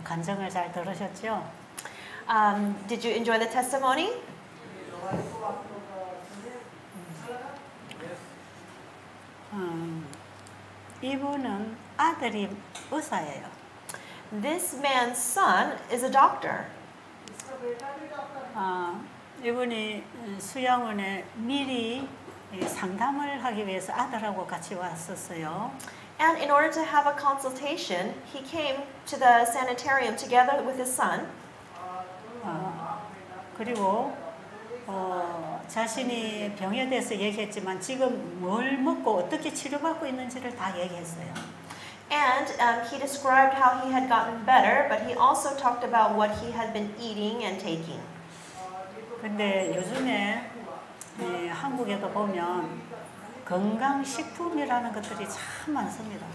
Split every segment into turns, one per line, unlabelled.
간증을 잘 들으셨죠?
Did you enjoy the testimony?
이분은 아들이 의사예요.
This man's son is a doctor.
이분이 수양원에 미리 상담을 하기 위해서 아들하고 같이 왔었어요.
And in order to have a consultation, he came to the sanitarium together with his son.
그리고 자신이 병에 대해서 얘기했지만 지금 뭘 먹고 어떻게 치료받고 있는지를 다 얘기했어요.
And he described how he had gotten better, but he also talked about what he had been eating and taking.
근데 요즘에 한국에도 보면 건강식품이라는 것들이 참 많습니다.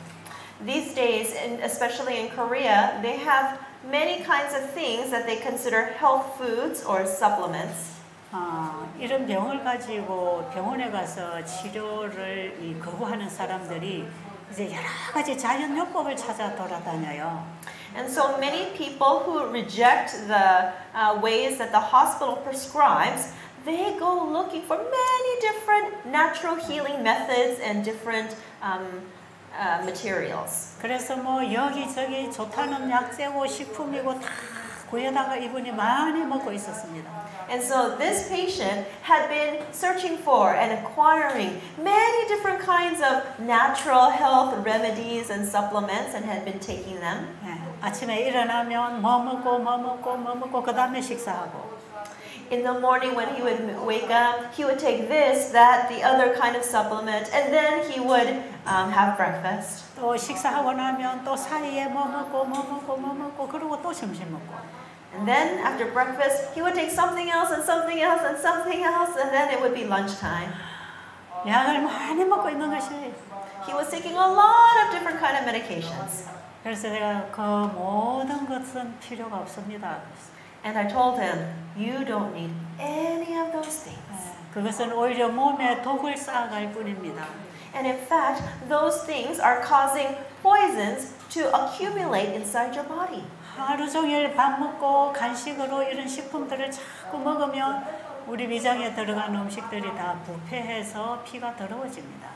These days, and especially in Korea, they have many kinds of things that they consider health foods or supplements.
이런 병을 가지고 병원에 가서 치료를 거부하는 사람들이 이제 여러 가지 자연요법을 찾아 돌아다녀요.
And so many people who reject the ways that the hospital prescribes, they go looking for many different natural healing methods and different materials.
그래서 뭐 여기저기 좋다는 약재고 식품이고 다 구해다가 이분이 많이 먹고 있었습니다.
And so this patient had been searching for and acquiring many different kinds of natural health remedies and supplements and had been taking them.
아침에 일어나면 뭐 먹고 그 다음에 식사하고.
In the morning when he would wake up, he would take this, that, the other kind of supplement, and then he would have breakfast.
또 식사하고 나면 또 사이에 뭐 먹고 그러고 또 점심 먹고.
And then after breakfast, he would take something else and something else and something else, and then it would be lunchtime.
약을 많이 먹고 있는 것이.
He was taking a lot of different kind of medications.
그래서 제가 그 모든 것은 필요가 없습니다.
And I told him, you don't need any of those things.
그것은 오히려 몸에 독을 쌓아갈 뿐입니다.
And in fact, those things are causing poisons to accumulate inside your body.
하루 종일 밥 먹고 간식으로 이런 식품들을 자꾸 먹으면 우리 위장에 들어간 음식들이 다 부패해서 피가 더러워집니다.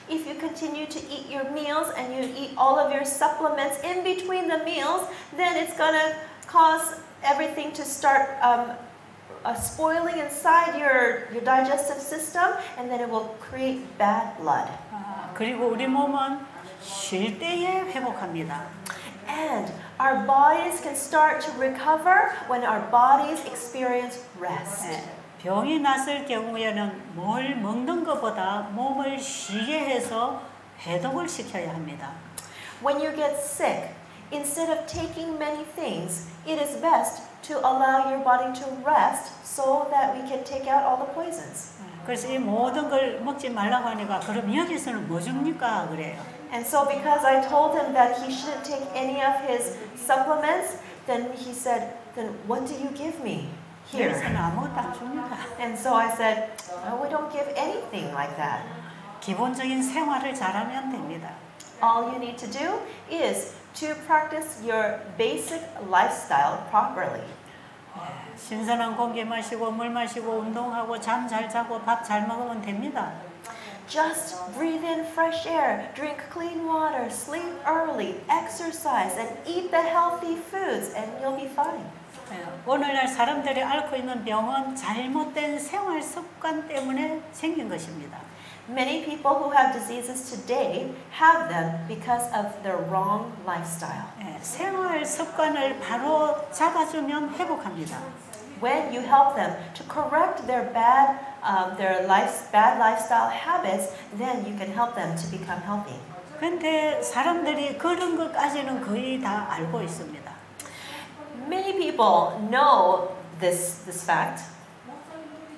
If you continue to eat your meals and you eat all of your supplements in between the meals, then it's going to cause everything to start spoiling inside your digestive system, and then it will create bad blood.
그리고 우리 몸은 쉴 때에 회복합니다.
And our bodies can start to recover when our bodies experience rest.
병이 났을 경우에는 뭘 먹는 것보다 몸을 쉬게 해서 해독을 시켜야 합니다.
When you get sick, instead of taking many things, it is best to allow your body to rest so that we can take out all the poisons.
그래서 이 모든 걸 먹지 말라고 하니까 그럼 여기서는 뭐 줍니까? 그래요.
And so because I told him that he shouldn't take any of his supplements, then he said, then what do you give me here?
여기서는 아무것도 안 줍니다.
And so I said, no, we don't give anything like that.
기본적인 생활을 잘하면 됩니다.
All you need to do is to practice your basic lifestyle properly.
신선한 공기 마시고 물 마시고 운동하고 잠 잘 자고 밥 잘 먹으면 됩니다.
Just breathe in fresh air, drink clean water, sleep early, exercise, and eat the healthy foods, and you'll be fine.
오늘날 사람들이 앓고 있는 병은 잘못된 생활 습관 때문에 생긴 것입니다.
Many people who have diseases today have them because of their wrong lifestyle.
생활 습관을 바로 잡아주면 회복합니다.
When you help them to correct their bad lifestyle habits, then you can help them to become healthy.
근데 사람들이 그런 것까지는 거의 다 알고 있습니다.
Many people know this fact.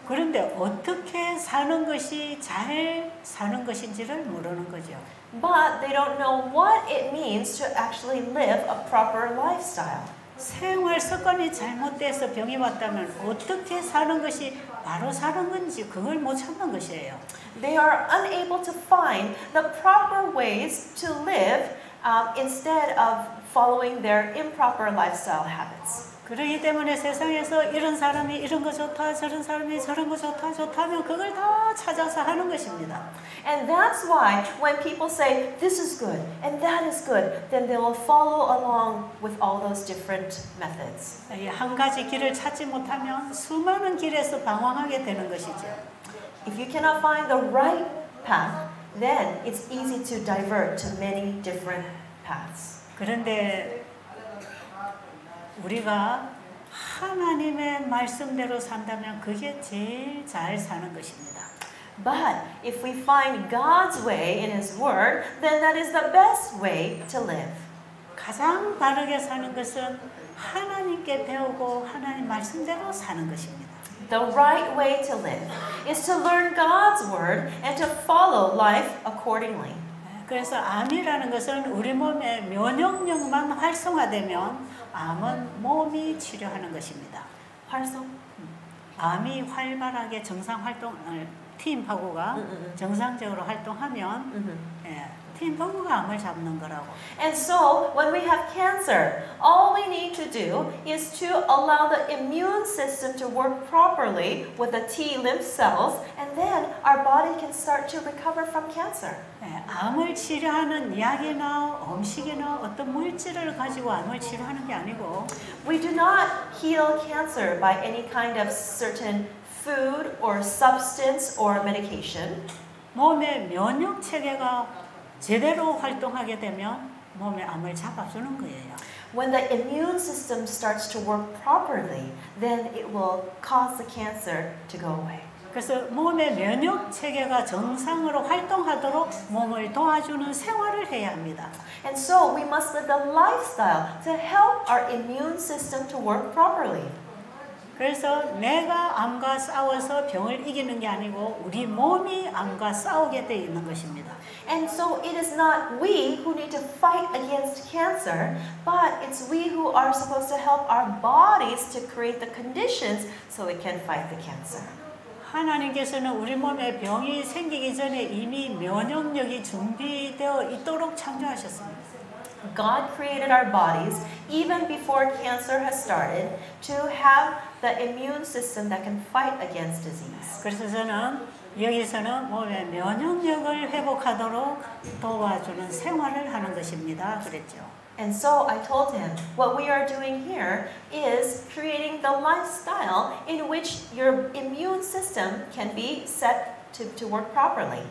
그런데 어떻게 사는 것이 잘 사는 것인지를 모르는 거죠.
But they don't know what it means to actually live a proper lifestyle.
생활 습관이 잘못돼서 병이 왔다면 어떻게 사는 것이 바로 사는 건지 그걸 못 찾는 것이에요.
They are unable to find the proper ways to live instead of following their improper lifestyle habits.
그렇기 때문에 세상에서 이런 사람이 이런 거 좋다, 저런 사람이 저런 거 좋다, 좋다면 그걸 다 찾아서 하는 것입니다.
And that's why when people say this is good and that is good, then they will follow along with all those different methods.
한 가지 길을 찾지 못하면 수많은 길에서 방황하게 되는 것이죠.
If you cannot find the right path, then it's easy to divert to many different paths.
그런데 우리가 하나님의 말씀대로 산다면 그게 제일 잘 사는 것입니다.
But if we find God's way in His Word, then that is the best way to live.
가장 바르게 사는 것은 하나님께 배우고 하나님 말씀대로 사는 것입니다.
The right way to live is to learn God's Word and to follow life accordingly.
그래서 암이라는 것은 우리 몸의 면역력만 활성화되면 암은 몸이 치료하는 것입니다.
활성?
암이 활발하게 정상 활동을 팀하고가 정상적으로 활동하면 팀하고가 암을 잡는 거라고.
And so, when we have cancer, all we need to do is to allow the immune system to work properly with the T lymph cells, and then our body can start to recover from cancer.
암을 치료하는 약이나 음식이나 어떤 물질을 가지고 암을 치료하는 게 아니고
We do not heal cancer by any kind of certain food or substance or medication.
몸의 면역 체계가 제대로 활동하게 되면 몸에 암을 잡아주는 거예요.
When the immune system starts to work properly, then it will cause the cancer to go away.
그래서 몸의 면역 체계가 정상으로 활동하도록 몸을 도와주는 생활을 해야 합니다.
And so we must live the lifestyle to help our immune system to work properly.
그래서 내가 암과 싸워서 병을 이기는 게 아니고 우리 몸이 암과 싸우게 돼 있는 것입니다.
And so it is not we who need to fight against cancer, but it's we who are supposed to help our bodies to create the conditions so we can fight the cancer.
하나님께서는 우리 몸에 병이 생기기 전에 이미 면역력이 준비되어 있도록 창조하셨습니다.
God created our bodies even before cancer has started to have the immune system that can fight against disease.
그래서 저는 여기서는 몸의 면역력을 회복하도록 도와주는 생활을 하는 것입니다. 그랬죠.
And so I told him, what we are doing here is creating the lifestyle in which your immune system can be set to work properly.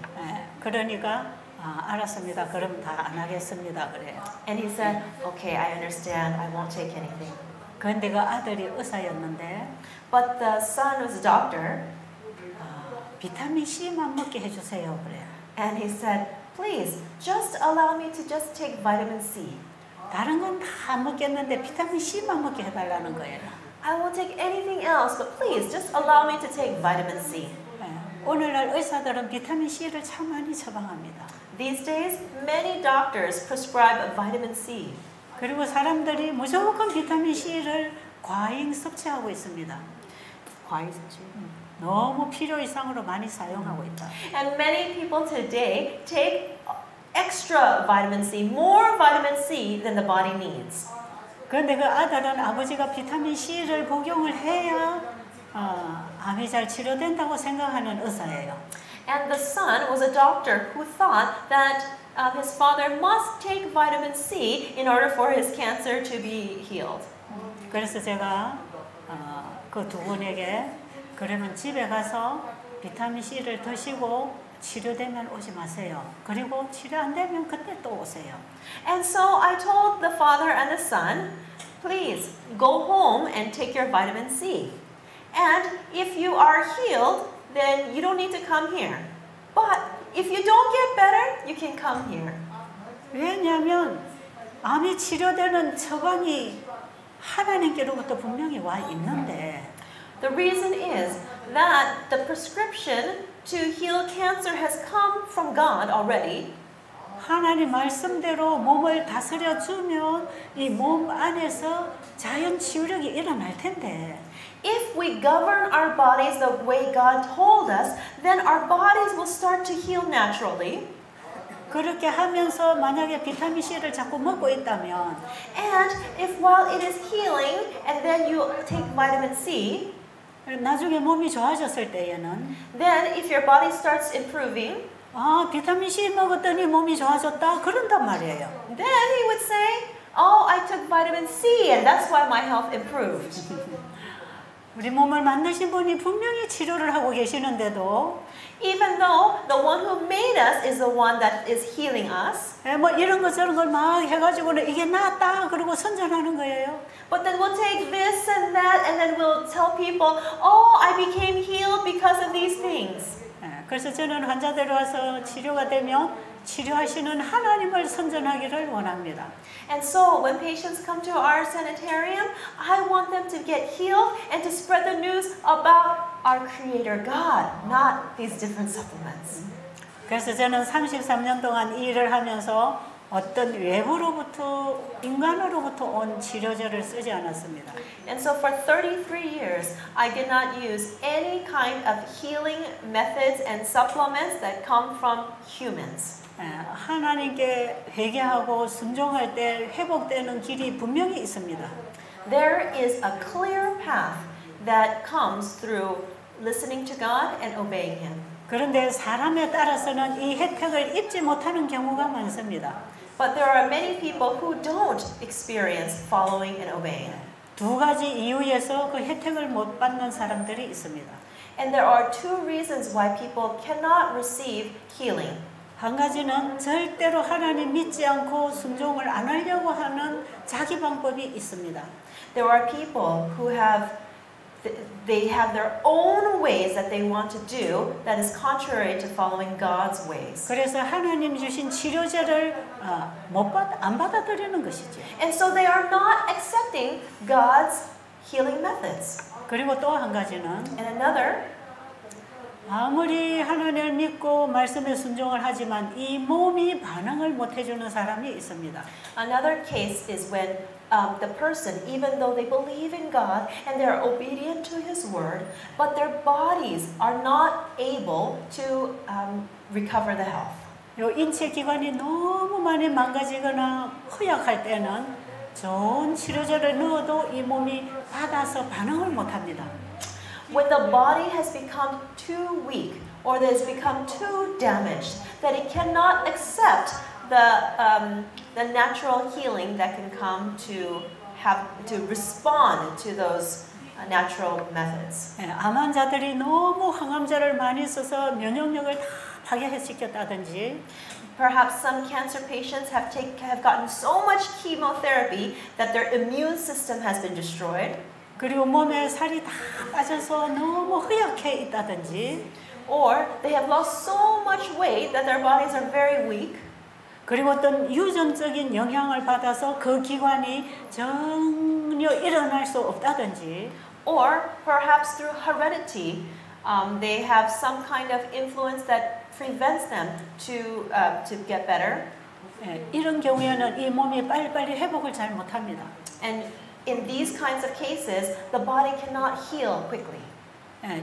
그러니까 알았습니다. 그럼 다 안 하겠습니다. 그래요.
And he said, okay, I understand. I won't take anything.
그런데 그 아들이 의사였는데
But the son was a doctor.
비타민 C만 먹게 해주세요. 그래요.
And he said, please, just allow me to just take vitamin C.
다른 건 다 먹겠는데 비타민 C만 먹게 해달라는 거예요.
I won't take anything else, but please, just allow me to take vitamin C.
오늘날 의사들은 비타민 C를 참 많이 처방합니다.
These days, many doctors prescribe vitamin C.
그리고 사람들이 무조건 비타민 C를 과잉 섭취하고 있습니다.
과잉 섭취?
너무 필요 이상으로 많이 사용하고 있다.
And many people today take extra vitamin C, more vitamin C than the body needs.
그런데 그 아들은 아버지가 비타민 C를 복용을 해야 암이 잘 치료된다고 생각하는 의사예요.
And the son was a doctor who thought that his father must take vitamin C in order for his cancer to be healed.
그래서 제가 그 두 분에게 그러면 집에 가서 비타민 C를 드시고 치료되면 오지 마세요. 그리고 치료 안 되면 그때 또 오세요.
And so I told the father and the son, please go home and take your vitamin C. And if you are healed, then you don't need to come here. But if you don't get better, you can come here.
왜냐하면 암이 치료되는 처방이 하나님께로부터 분명히 와 있는데
The reason is that the prescription to heal cancer has come from God already.
하나님 말씀대로 몸을 다스려 주면 이 몸 안에서 자연 치유력이 일어날 텐데
If we govern our bodies the way God told us, then our bodies will start to heal naturally.
그렇게 하면서 만약에 비타민 C를 자꾸 먹고 있다면
And if while it is healing and then you take vitamin C,
나중에 몸이 좋아졌을 때에는
then if your body starts improving,
아, 비타민 C 먹었더니 몸이 좋아졌다 그런단 말이에요.
then he would say, oh, I took vitamin C and that's why my health improved.
우리 몸을 만드신 분이 분명히 치료를 하고 계시는데도
Even though the one who made us is the one that is healing us.
뭐 이런 것 저런 걸 막 해가지고는 이게 낫다 그러고 선전하는 거예요.
But then we'll take this and that and then we'll tell people, oh, I became healed because of these things.
그래서 저는 환자들 와서 치료가 되면 치료하시는 하나님을 선전하기를 원합니다.
And so when patients come to our sanitarium, I want them to get healed and to spread the news about our Creator God, not these different supplements.
그래서 저는 33년 동안 이 일을 하면서 어떤 외부로부터 인간으로부터 온 치료제를 쓰지 않았습니다.
And so for 33 years, I did not use any kind of healing methods and supplements that come from humans.
하나님께 회개하고 순종할 때 회복되는 길이 분명히 있습니다.
There is a clear path that comes through listening to God and obeying Him.
그런데 사람에 따라서는 이 혜택을 입지 못하는 경우가 많습니다.
But there are many people who don't experience following and obeying.
두 가지 이유에서 그 혜택을 못 받는 사람들이 있습니다.
And there are two reasons why people cannot receive healing.
한 가지는 절대로 하나님 믿지 않고 순종을 안 하려고 하는 자기 방법이 있습니다.
There are people who they have their own ways that they want to do that is contrary to following God's ways.
그래서 하나님 주신 치료제를 안 받아들이는 것이죠.
And so they are not accepting God's healing methods.
그리고 또 한 가지는
And another,
아무리 하나님을 믿고 말씀에 순종을 하지만 이 몸이 반응을 못 해주는 사람이 있습니다.
another case is when the person, even though they believe in God and they're obedient to His word, but their bodies are not able to recover the health.
요 인체 기관이 너무 많이 망가지거나 허약할 때는 좋은 치료제를 넣어도 이 몸이 받아서 반응을 못 합니다.
When the body has become too weak or that has become too damaged that it cannot accept the natural healing that can come to respond to those natural methods.
암 환자들이 너무 항암제를 많이 써서 면역력을 다 파괴시켰다든지
Perhaps some cancer patients have gotten so much chemotherapy that their immune system has been destroyed.
그리고 몸에 살이 다 빠져서 너무 허약해 있다든지
Or they have lost so much weight that their bodies are very weak.
그리고 어떤 유전적인 영향을 받아서 그 기관이 전혀 일어날 수 없다든지
Or perhaps through heredity, they have some kind of influence that prevents them to get better.
이런 경우에는 이 몸이 빨리빨리 회복을 잘 못합니다.
And in these kinds of cases, the body cannot heal quickly.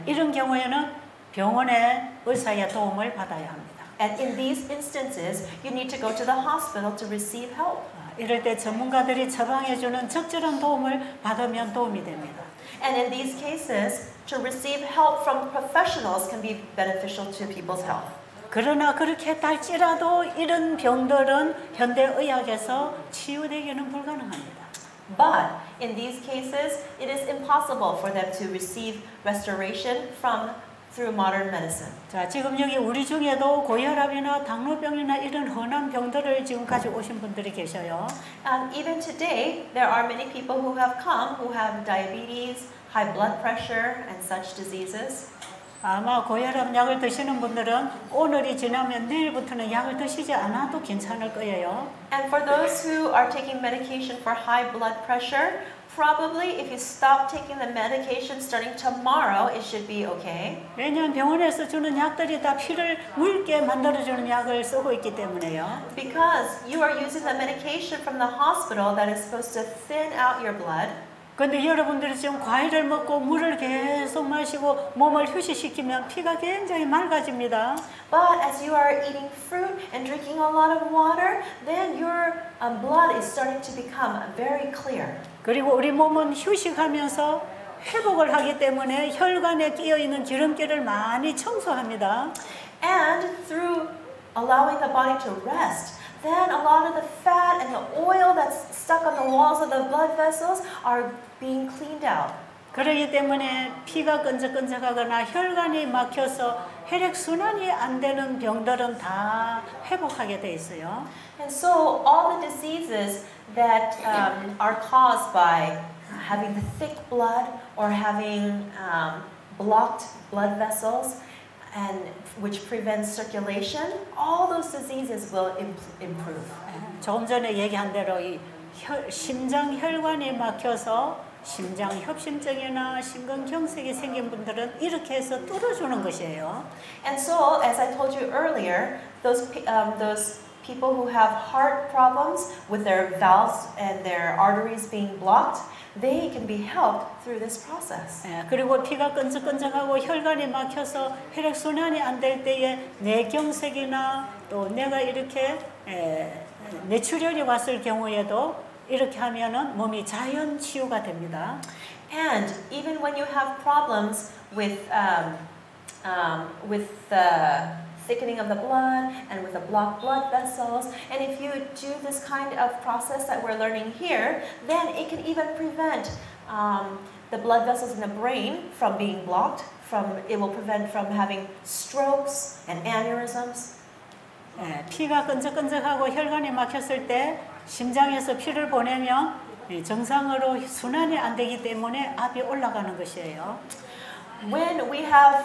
이런 경우에는 병원의 의사의 도움을 받아야 합니다.
And in these instances, you need to go to the hospital to receive help.
이럴 때 전문가들이 처방해주는 적절한 도움을 받으면 도움이 됩니다.
And in these cases, to receive help from professionals can be beneficial to people's health.
그러나 그렇게 했다 할지라도 이런 병들은 현대의학에서 치유되기는 불가능합니다.
But in these cases, it is impossible for them to receive restoration through modern medicine.
자, 지금 여기 우리 중에도 고혈압이나 당뇨병이나 이런 흔한 병들을 지금 가지고 오신 분들이 계셔요.
And even today, there are many people who have come who have diabetes, high blood pressure, and such diseases.
아마 고혈압 약을 드시는 분들은 오늘이 지나면 내일부터는 약을 드시지 않아도 괜찮을 거예요.
And for those who are taking medication for high blood pressure, probably if you stop taking the medication starting tomorrow, it should be okay.
왜냐하면 병원에서 주는 약들이 다 피를 묽게 만들어주는 약을 쓰고 있기 때문에요.
Because you are using the medication from the hospital that is supposed to thin out your blood.
근데 여러분들이 지금 과일을 먹고 물을 계속 마시고 몸을 휴식시키면 피가 굉장히 맑아집니다.
But as you are eating fruit and drinking a lot of water, then your blood is starting to become very clear.
그리고 우리 몸은 휴식하면서 회복을 하기 때문에 혈관에 끼어 있는 기름기를 많이 청소합니다.
And through allowing the body to rest, then a lot of the fat and the oil that's stuck on the walls of the blood vessels are being cleaned out.
그렇기 때문에 피가 끈적끈적하거나 혈관이 막혀서 혈액 순환이 안 되는 병들은 다 회복하게 돼 있어요.
And so all the diseases that are caused by having the thick blood or having blocked blood vessels and which prevents circulation, all those diseases will improve.
조금 전에 얘기한 대로 이 심장 혈관이 막혀서 심장 협심증이나 심근경색이 생긴 분들은 이렇게 해서 뚫어주는 것이에요.
And so, as I told you earlier, those people who have heart problems with their valves and their arteries being blocked, they can be helped through this process.
그리고 피가 끈적끈적하고 혈관이 막혀서 혈액 순환이 안 될 때에 뇌경색이나 또 내가 이렇게 뇌출혈이 왔을 경우에도 이렇게 하면은 몸이 자연 치유가 됩니다.
And even when you have problems with the thickening of the blood and with the blocked blood vessels, and if you do this kind of process that we're learning here, then it can even prevent the blood vessels in the brain from being blocked. It will prevent from having strokes and aneurysms.
피가 끈적끈적하고 혈관이 막혔을 때 심장에서 피를 보내면 정상으로 순환이 안 되기 때문에 압이 올라가는 것이에요.
When we have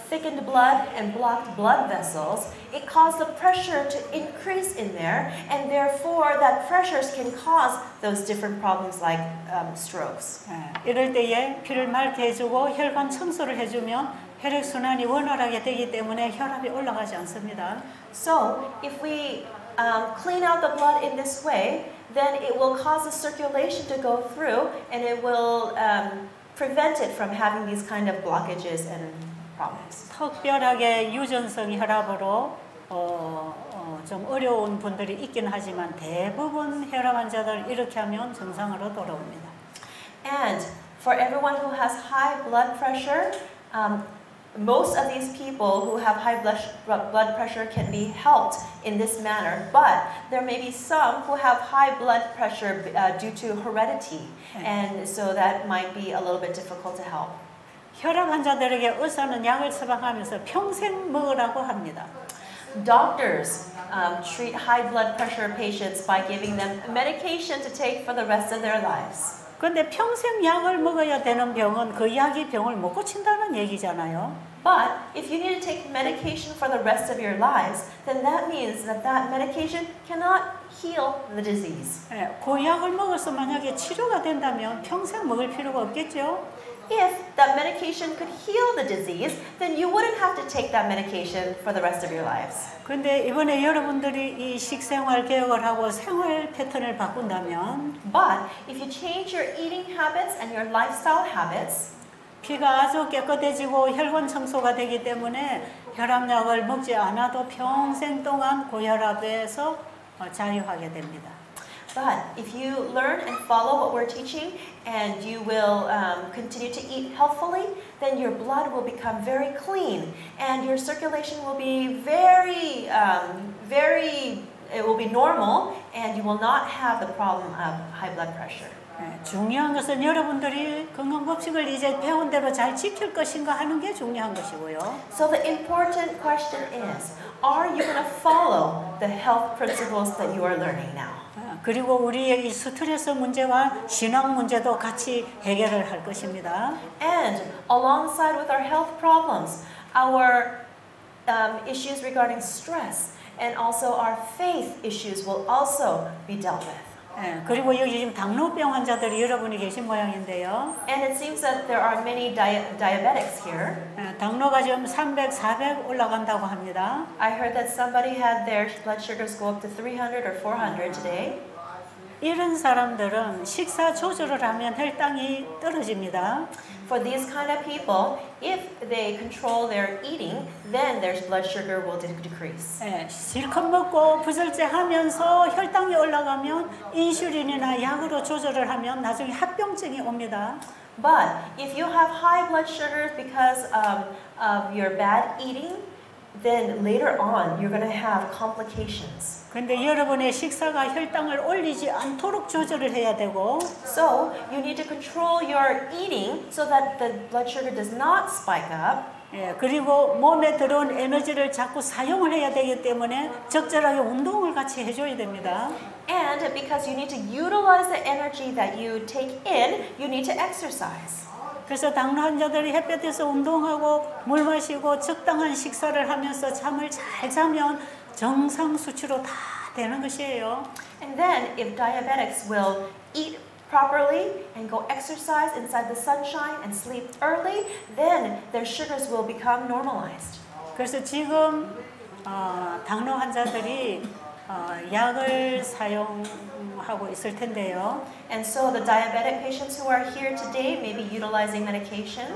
thickened blood and blocked blood vessels, it causes the pressure to increase in there, and therefore that pressures can cause those different problems like strokes.
이럴 때에 피를 맑게 해주고 혈관 청소를 해주면 혈액 순환이 원활하게 되기 때문에 혈압이 올라가지 않습니다.
So, if we clean out the blood in this way, then it will cause the circulation to go through, and it will prevent it from having these kind of blockages and problems.
특별하게 유전성 혈압으로 좀 어려운 분들이 있긴 하지만 대부분 혈압 환자들 이렇게 하면 정상으로 돌아옵니다.
And for everyone who has high blood pressure, most of these people who have high blood pressure can be helped in this manner, but there may be some who have high blood pressure due to heredity, and so that might be a little bit difficult to help.
혈압 환자들에게 의사는 약을 처방하면서 평생 먹으라고 합니다.
Doctors treat high blood pressure patients by giving them medication to take for the rest of their lives.
근데 평생 약을 먹어야 되는 병은 그 약이 병을 못 고친다는 얘기잖아요.
But if you need to take medication for the rest of your lives, then that means that that medication cannot heal the disease.
그 약을 먹어서 만약에 치료가 된다면 평생 먹을 필요가 없겠죠?
If that medication could heal the disease, then you wouldn't have to take that medication for the rest of your lives.
근데 이번에 여러분들이 이 식생활 개혁을 하고 생활 패턴을 바꾼다면
But if you change your eating habits and your lifestyle habits,
피가 아주 깨끗해지고 혈관 청소가 되기 때문에 혈압약을 먹지 않아도 평생 동안 고혈압에서 자유하게 됩니다.
but if you learn and follow what we're teaching and you will continue to eat healthfully, then your blood will become very clean and your circulation will be it will be normal and you will not have the problem of high blood pressure.
중요한 것은 여러분들이 건강법칙을 이제 배운 대로 잘 지킬 것인가 하는 게 중요한 것이고요.
So the important question is, are you going to follow the health principles that you are learning now?
그리고 우리의 이 스트레스 문제와 신앙 문제도 같이 해결을 할 것입니다.
And alongside with our health problems, our issues regarding stress and also our faith issues will also be dealt with.
그리고 여기 지금 당뇨병 환자들이 여러분이 계신 모양인데요.
And it seems that there are many diabetics here.
당뇨가 지금 300, 400 올라간다고 합니다.
I heard that somebody had their blood sugars go up to 300 or 400 today.
이런 사람들은 식사 조절을 하면 혈당이 떨어집니다.
For these kind of people, if they control their eating, then their blood sugar will decrease.
예, 실컷 먹고 부절제하면서 혈당이 올라가면 인슐린이나 약으로 조절을 하면 나중에 합병증이 옵니다.
But if you have high blood sugars because of your bad eating, then later on you're going to have complications.
근데 여러분의 식사가 혈당을 올리지 않도록 조절을 해야 되고
So you need to control your eating so that the blood sugar does not spike up.
예, 그리고 몸에 들어온 에너지를 자꾸 사용을 해야 되기 때문에 적절하게 운동을 같이 해줘야 됩니다.
And because you need to utilize the energy that you take in, you need to exercise.
그래서 당뇨 환자들이 햇볕에서 운동하고 물 마시고 적당한 식사를 하면서 잠을 잘 자면 정상 수치로 다 되는 것이에요.
And then if diabetics will eat properly and go exercise inside the sunshine and sleep early, then their sugars will become normalized.
그래서 지금 당뇨 환자들이 약을 사용하고 있을 텐데요.
And so the diabetic patients who are here today may be utilizing medication.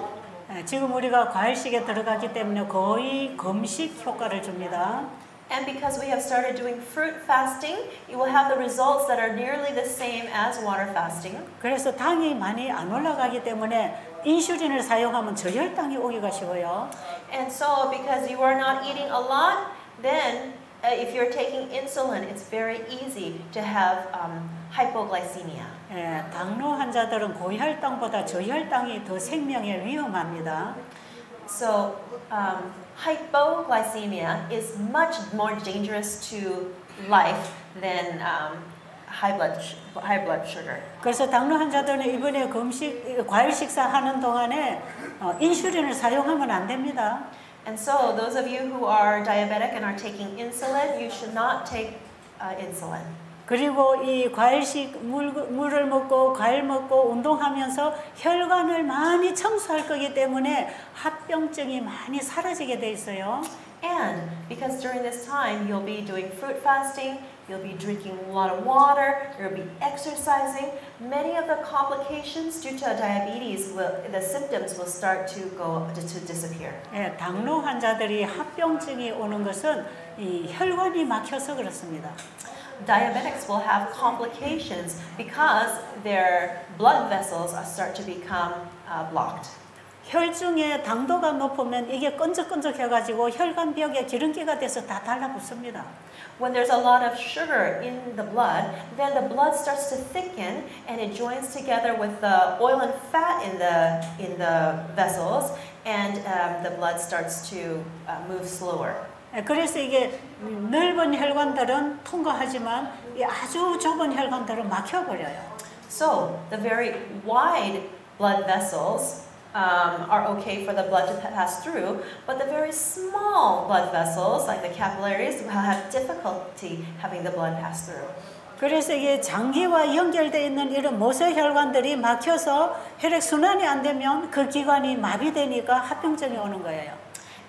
지금 우리가 과일식에 들어가기 때문에 거의 금식 효과를 줍니다.
And because we have started doing fruit fasting, you will have the results that are nearly the same as water fasting.
그래서 당이 많이 안 올라가기 때문에 인슐린을 사용하면 저혈당이 오기가 쉬워요.
And so because you are not eating a lot, then if you're taking insulin, it's very easy to have hypoglycemia.
예, 당뇨 환자들은 고혈당보다 저혈당이 더 생명에 위험합니다.
So hypoglycemia is much more dangerous to life than high blood sugar.
그래서 당뇨 환자들은 이번에 과일 식사하는 동안에 인슐린을 사용하면 안 됩니다.
And so those of you who are diabetic and are taking insulin, you should not take insulin.
그리고 이 과일식 물을 먹고 과일 먹고 운동하면서 혈관을 많이 청소할 거기 때문에 합병증이 많이 사라지게 돼 있어요.
And because during this time you'll be doing fruit fasting, you'll be drinking a lot of water, you'll be exercising, many of the complications due to diabetes the symptoms will start to disappear.
예, 당뇨 환자들이 합병증이 오는 것은 이 혈관이 막혀서 그렇습니다.
Diabetics will have complications because their blood vessels start to become blocked.
혈중에 당도가 높으면 이게 끈적끈적해가지고 혈관벽에 기름기가 돼서 다 달라붙습니다.
When there's a lot of sugar in the blood, then the blood starts to thicken and it joins together with the oil and fat in the vessels, and the blood starts to move slower.
그래서 이게 넓은 혈관들은 통과하지만 이 아주 좁은 혈관들은 막혀버려요.
So the very wide blood vessels are okay for the blood to pass through, but the very small blood vessels, like the capillaries, will have difficulty having the blood pass through.
그래서 이게 장기와 연결되어 있는 이런 모세혈관들이 막혀서 혈액 순환이 안 되면 그 기관이 마비되니까 합병증이 오는 거예요.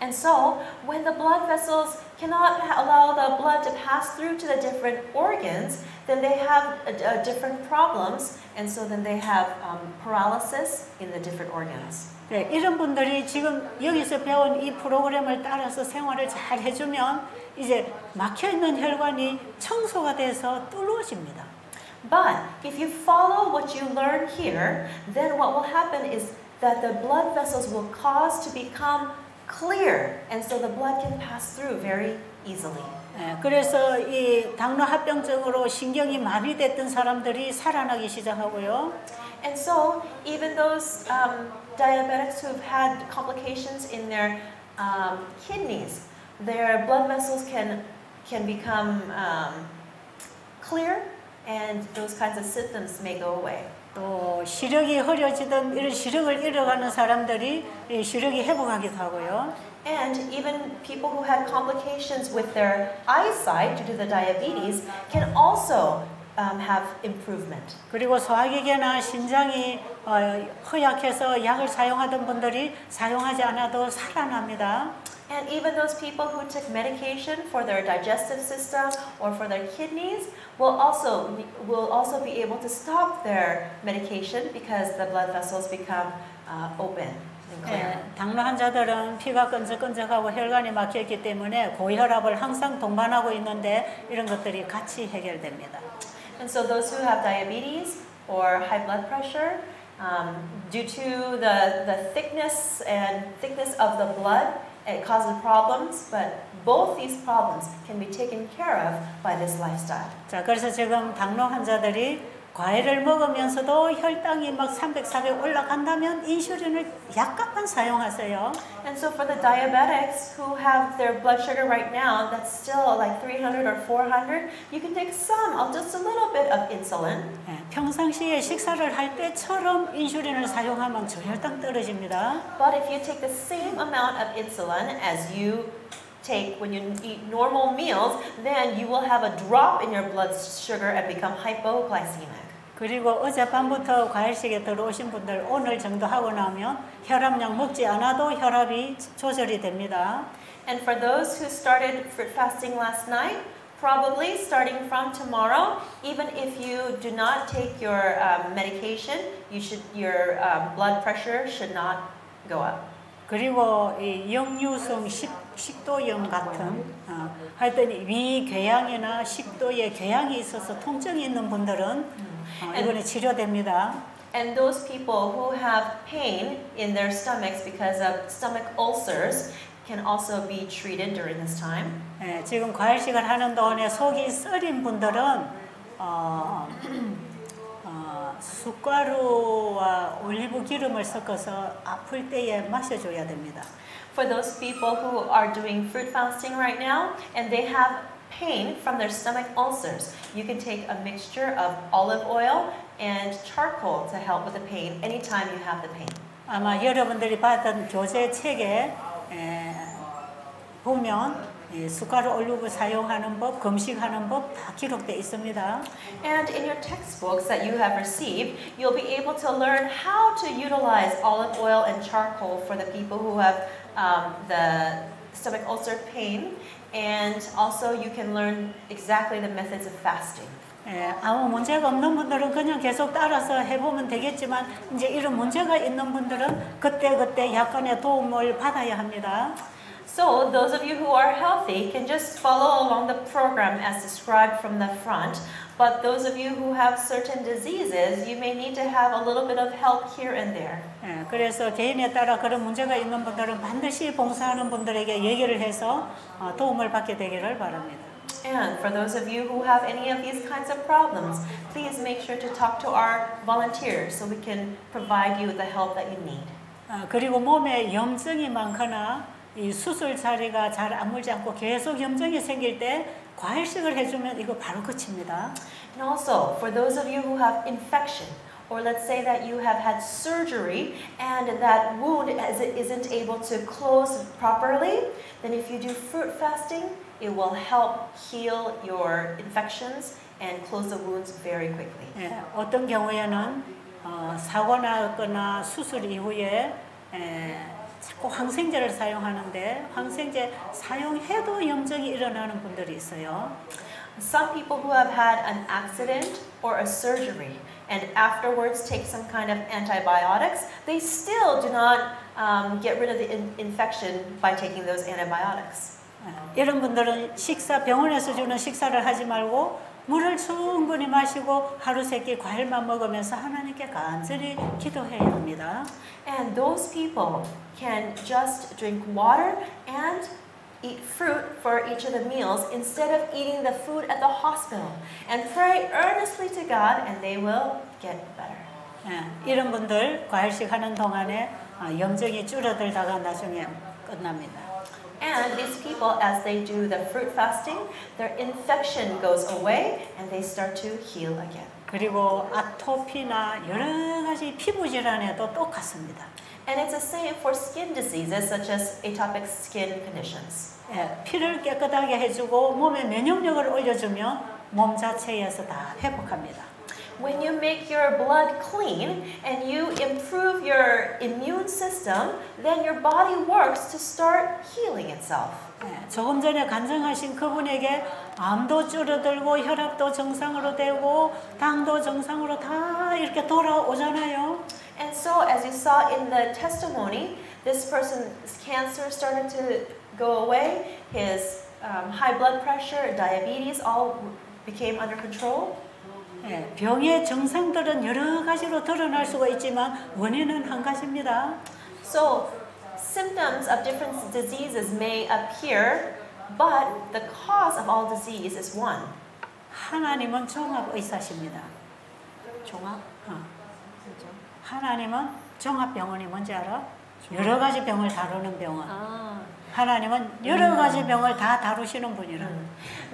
And so, when the blood vessels cannot allow the blood to pass through to the different organs, then they have different problems, and so then they have paralysis in the different organs.
네, 이런 분들이 지금 여기서 배운 이 프로그램을 따라서 생활을 잘 해주면 이제 막혀있는 혈관이 청소가 돼서 뚫어집니다.
But if you follow what you learn here, then what will happen is that the blood vessels will cause to become clear, and so the blood can pass through very easily.
네, 그래서 이 당뇨 합병증으로 신경이 마비됐던 사람들이 살아나기 시작하고요.
And so even those diabetics who've had complications in their kidneys, their blood vessels can become clear, and those kinds of symptoms may go away.
또 시력이 흐려지던 이런 시력을 잃어가는 사람들이 시력이 회복하기도 하고요.
And even people who had complications with their eyesight due to the diabetes can also have improvement.
그리고 소화기계나 신장이 허약해서 약을 사용하던 분들이 사용하지 않아도 살아납니다.
And even those people who took medication for their digestive system or for their kidneys will also be able to stop their medication because the blood vessels become open and clear.
예, 당뇨 환자들은 피가 끈적끈적하고 혈관이 막혀있기 때문에 고혈압을 항상 동반하고 있는데 이런 것들이 같이 해결됩니다.
And so those who have diabetes or high blood pressure, due to the thickness of the blood, it causes problems, but both these problems can be taken care of by this lifestyle.
자, 그래서 지금 당뇨 환자들이 과일을 먹으면서도 혈당이 막 300, 400 올라간다면 인슐린을 약간만 사용하세요.
And so for the diabetics who have their blood sugar right now that's still like 300 or 400, you can take some of just a little bit of insulin.
예, 평상시에 식사를 할 때처럼 인슐린을 사용하면 저혈당 떨어집니다.
But if you take the same amount of insulin as you take when you eat normal meals, then you will have a drop in your blood sugar and become hypoglycemic.
그리고 어젯밤부터 과일식에 들어오신 분들 오늘 정도 하고 나면 혈압약 먹지 않아도 혈압이 조절이 됩니다.
And for those who started fruit fasting last night, probably starting from tomorrow, even if you do not take your medication, your blood pressure should not go up.
그리고 이 역류성 식도염 같은 하여튼 위궤양이나 식도에 궤양이 있어서 통증이 있는 분들은 이번에 치료됩니다.
And those people who have pain in their stomachs because of stomach ulcers can also be treated during this time.
예, 지금 과일식을 하는 동안에 속이 썰인 분들은 숟가루와 올리브 기름을 섞어서 아플 때에 마셔줘야 됩니다.
For those people who are doing fruit fasting right now and they have pain from their stomach ulcers, you can take a mixture of olive oil and charcoal to help with the pain anytime you have the pain.
아마 여러분들이 받은 교재 책에 보면 숟가루 올리브 사용하는 법, 금식하는 법 다 기록되어 있습니다.
And in your textbooks that you have received, you'll be able to learn how to utilize olive oil and charcoal for the people who have the stomach ulcer pain, and also you can learn exactly the methods of fasting.
아무 문제가 없는 분들은 그냥 계속 따라서 해보면 되겠지만 이제 이런 문제가 있는 분들은 그때 약간의 도움을 받아야 합니다.
So those of you who are healthy can just follow along the program as described from the front. But those of you who have certain diseases, you may need to have a little bit of help here and there.
그래서 개인에 따라 그런 문제가 있는 분들은 반드시 봉사하는 분들에게 얘기를 해서 도움을 받게 되기를 바랍니다.
And for those of you who have any of these kinds of problems, please make sure to talk to our volunteers so we can provide you the help that you need.
그리고 몸에 염증이 많거나 이 수술 자리가 잘 아물지 않고 계속 염증이 생길 때 과일식을 해주면 이거 바로 끝입니다.
And also, for those of you who have infection, or let's say that you have had surgery and that wound isn't able to close properly, then if you do fruit fasting, it will help heal your infections and close the wounds very quickly.
어떤 경우에는 사고 나거나 수술 이후에 자꾸 항생제를 사용하는데 항생제 사용해도 염증이 일어나는 분들이 있어요.
Some people who have had an accident or a surgery and afterwards take some kind of antibiotics, they still do not get rid of the infection by taking those antibiotics.
이런 분들은 병원에서 주는 식사를 하지 말고 물을 충분히 마시고 하루 세 끼 과일만 먹으면서 하나님께 간절히 기도해야 합니다.
And those people can just drink water and eat fruit for each of the meals instead of eating the food at the hospital and pray earnestly to God and they will get better.
이런 분들 과일식 하는 동안에 염증이 줄어들다가 나중에 끝납니다.
And these people, as they do the fruit fasting, their infection goes away and they start to heal again.
그리고 아토피나 여러 가지 피부 질환에도 똑같습니다.
And it's the same for skin diseases such as atopic skin conditions.
피를 깨끗하게 해주고 몸의 면역력을 올려주면 몸 자체에서 다 회복합니다.
When you make your blood clean and you improve your immune system, then your body works to start healing itself.
조금 전에 간증하신 그분에게 암도 줄어들고 혈압도 정상으로 되고 당도 정상으로 다 이렇게 돌아오잖아요.
And so, as you saw in the testimony, this person's cancer started to go away. His high blood pressure, diabetes, all became under control.
병의 증상들은 여러 가지로 드러날 수가 있지만 원인은 한 가지입니다.
So, symptoms of different diseases may appear, but the cause of all disease is one.
하나님은 종합 의사십니다.
종합?
하나님은 종합병원이 뭔지 알아? 여러 가지 병을 다루는 병원. 하나님은 여러 가지 병을 다 다루시는 분이라.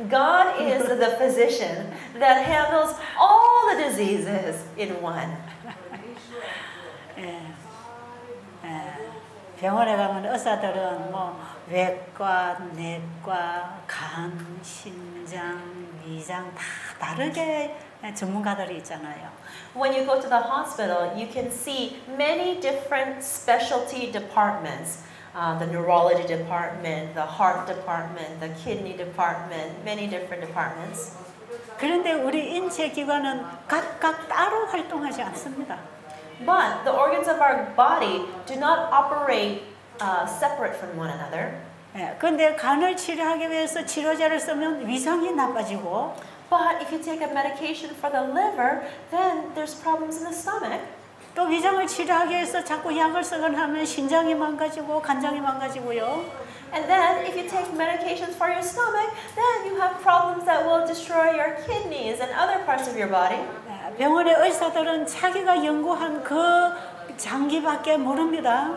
God is the physician that handles all the diseases in one.
병원에 가면 의사들은 뭐 외과, 내과, 간, 심장, 위장 다 다르게 전문가들이 있잖아요.
When you go to the hospital, you can see many different specialty departments. The neurology department, the heart department, the kidney department, many different departments.
그런데 우리 인체 기관은 각각 따로 활동하지 않습니다.
But the organs of our body do not operate separate from one another.
그런데 간을 치료하기 위해서 치료제를 쓰면 위장이 나빠지고
But if you take a medication for the liver, then there's problems in the stomach.
또 위장을 치료하기 위해서 자꾸 약을 쓰거나 하면 신장이 망가지고 간장이 망가지고요.
And then if you take medications for your stomach, then you have problems that will destroy your kidneys and other parts of your body.
병원의 의사들은 자기가 연구한 그 장기밖에 모릅니다.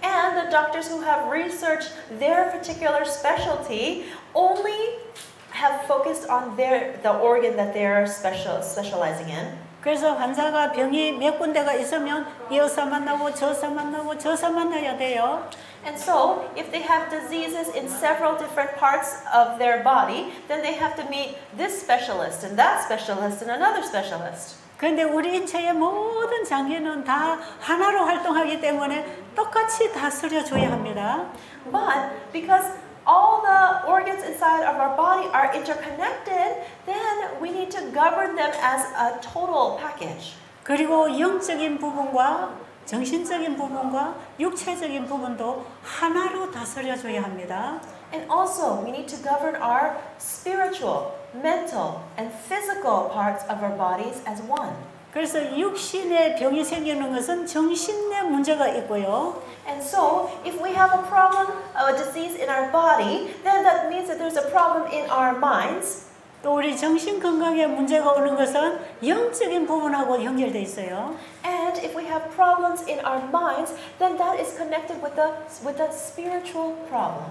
And the doctors who have researched their particular specialty only have focused on the organ that they are specializing in.
그래서 환자가 병이 몇 군데가 있으면 이 의사 만나고 저 의사 만나고 저 의사 만나야 돼요.
And so, if they have diseases in several different parts of their body, then they have to meet this specialist and that specialist and another specialist.
그런데 우리 인체의 모든 장기는 다 하나로 활동하기 때문에 똑같이 다스려줘야 합니다.
But because all the organs inside of our body are interconnected, then we need to govern them as a total package.
그리고 영적인 부분과 정신적인 부분과 육체적인 부분도 하나로 다스려줘야 합니다.
And also, we need to govern our spiritual, mental, and physical parts of our bodies as one.
그래서 육신의 병이 생기는 것은 정신의 문제가 있고요.
And so, if we have a problem, a disease in our body, then that means that there's a problem in our minds.
또 우리 정신 건강에 문제가 오는 것은 영적인 부분하고 연결돼 있어요.
And if we have problems in our minds, then that is connected with the spiritual problem.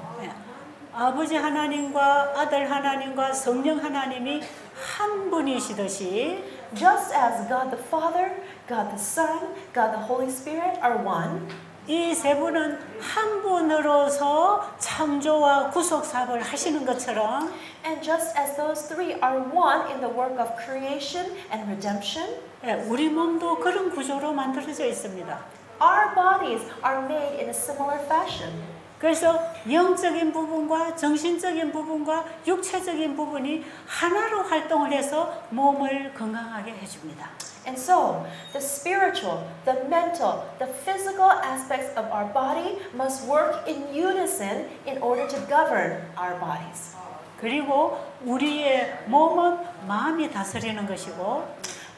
아버지 하나님과 아들 하나님과 성령 하나님이 한 분이시듯이
Just as God the Father, God the Son, God the Holy Spirit are one.
이 세 분은 한 분으로서 창조와 구속 사업을 하시는 것처럼
And just as those three are one in the work of creation and redemption,
우리 몸도 그런 구조로 만들어져 있습니다.
our bodies are made in a similar fashion.
그래서 영적인 부분과 정신적인 부분과 육체적인 부분이 하나로 활동을 해서 몸을 건강하게 해줍니다.
And so, the spiritual, the mental, the physical aspects of our body must work in unison in order to govern our bodies.
그리고 우리의 몸은 마음이 다스리는 것이고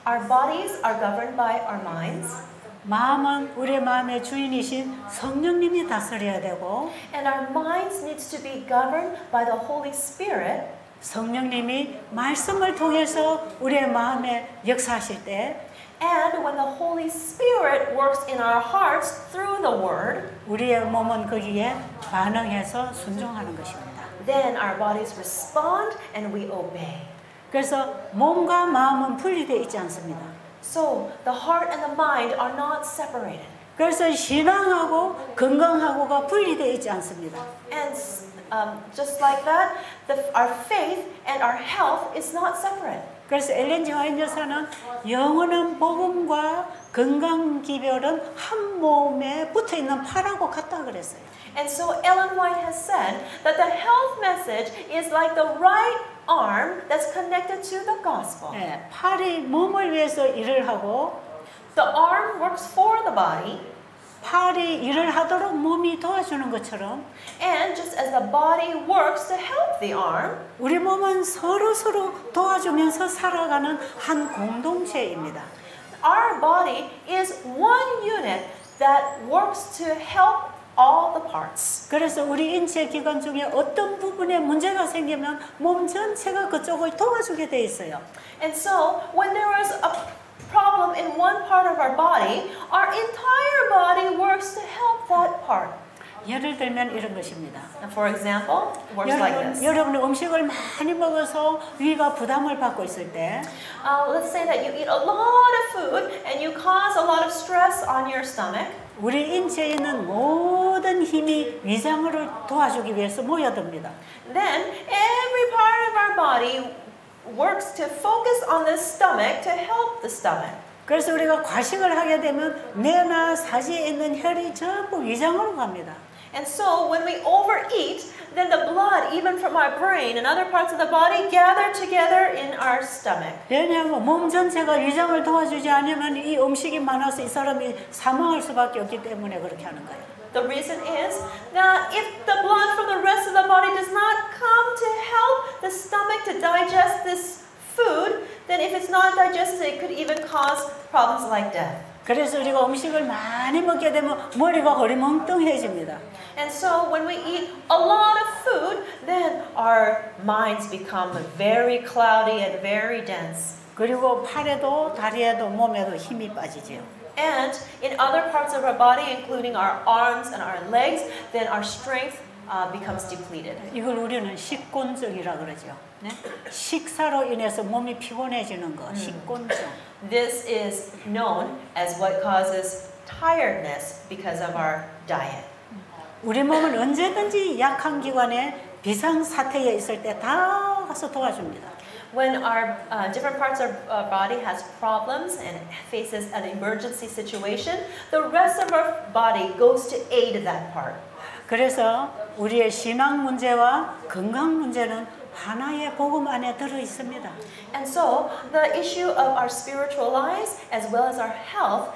Our bodies are governed by our minds.
마음은 우리의 마음의 주인이신 성령님이 다스려야 되고
And our minds needs to be governed by the Holy Spirit.
성령님이 말씀을 통해서 우리의 마음에 역사하실 때
And when the Holy Spirit works in our hearts through the Word,
우리의 몸은 거기에 반응해서 순종하는 것입니다.
then our bodies respond and we obey.
그래서 몸과 마음은 분리되어 있지 않습니다.
So the heart and the mind are not separated.
그래서 신앙하고 건강하고가 분리되어 있지 않습니다.
And just like that, our faith and our health is not separate.
그래서 엘렌 G. 화이트 여사는 영원한 복음과 건강 기별은 한 몸에 붙어 있는 팔하고 같다 그랬어요.
And so Ellen White has said that the health message is like the right arm that's connected to the gospel.
예, 팔이 몸을 위해서 일을 하고
The arm works for the body,
팔이 일을 하도록 몸이 도와주는 것처럼
and just as the body works to help the arm,
우리 몸은 서로 도와주면서 살아가는 한 공동체입니다.
our body is one unit that works to help all the parts.
그래서 우리 인체 기관 중에 어떤 부분에 문제가 생기면 몸 전체가 그쪽을 도와주게 돼 있어요.
And so when there is a problem in one part of our body, our entire body works to help that part.
예를 들면 이런 것입니다.
And for example, it works like this.
여러분 음식을 많이 먹어서 위가 부담을 받고 있을 때
Let's say that you eat a lot of food and you cause a lot of stress on your stomach.
우리 인체에 있는 모든 힘이 위장을 도와주기 위해서 모여듭니다.
Then every part of our body works to focus on the stomach to help the stomach.
그래서 우리가 과식을 하게 되면 뇌나 사지에 있는 혈이 전부 위장으로 갑니다.
And so when we overeat, then the blood, even from our brain and other parts of the body, gather together in our stomach.
왜냐하면 몸 전체가 위장을 도와주지 않으면 이 음식이 많아서 이 사람이 사망할 수밖에 없기 때문에 그렇게 하는 거예요.
The reason is that if the blood from the rest of the body does not come to help the stomach to digest this food, then if it's not digested, it could even cause problems like death.
그래서 우리가 음식을 많이 먹게 되면 머리가 허리멍텅해집니다.
And so when we eat a lot of food, then our minds become very cloudy and very dense.
그리고 팔에도 다리에도 몸에도 힘이 빠지죠.
And in other parts of our body, including our arms and our legs, then our strength becomes depleted.
이걸 우리는 식곤증이라 그러죠. 네? 식사로 인해서 몸이 피곤해지는 거, 식곤증.
This is known as what causes tiredness because of our diet.
우리 몸은 언제든지 약한 기관에 비상 사태에 있을 때 다 가서 도와줍니다.
When our different parts of our body has problems and faces an emergency situation, the rest of our body goes to aid that part.
그래서 우리의 신앙 문제와 건강 문제는 하나의 복음 안에 들어 있습니다.
And so the issue of our spiritual lives as well as our health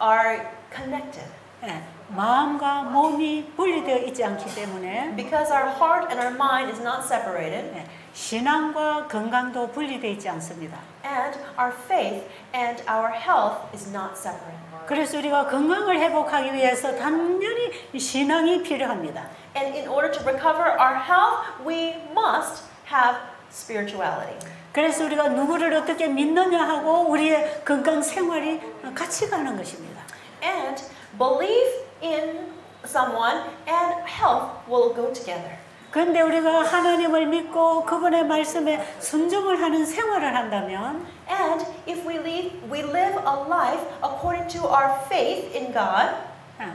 are connected.
예, 마음과 몸이 분리되어 있지 않기 때문에
Because our heart and our mind is not separated,
예, 신앙과 건강도 분리되어 있지 않습니다.
and our faith and our health is not separate.
그래서 우리가 건강을 회복하기 위해서 당연히 신앙이 필요합니다.
And in order to recover our health, we must have spirituality.
그래서 우리가 누구를 어떻게 믿느냐 하고 우리의 건강 생활이 같이 가는 것입니다.
And belief in someone and health will go together.
그런데 우리가 하나님을 믿고 그분의 말씀에 순종을 하는 생활을 한다면
And if we live a life according to our faith in God,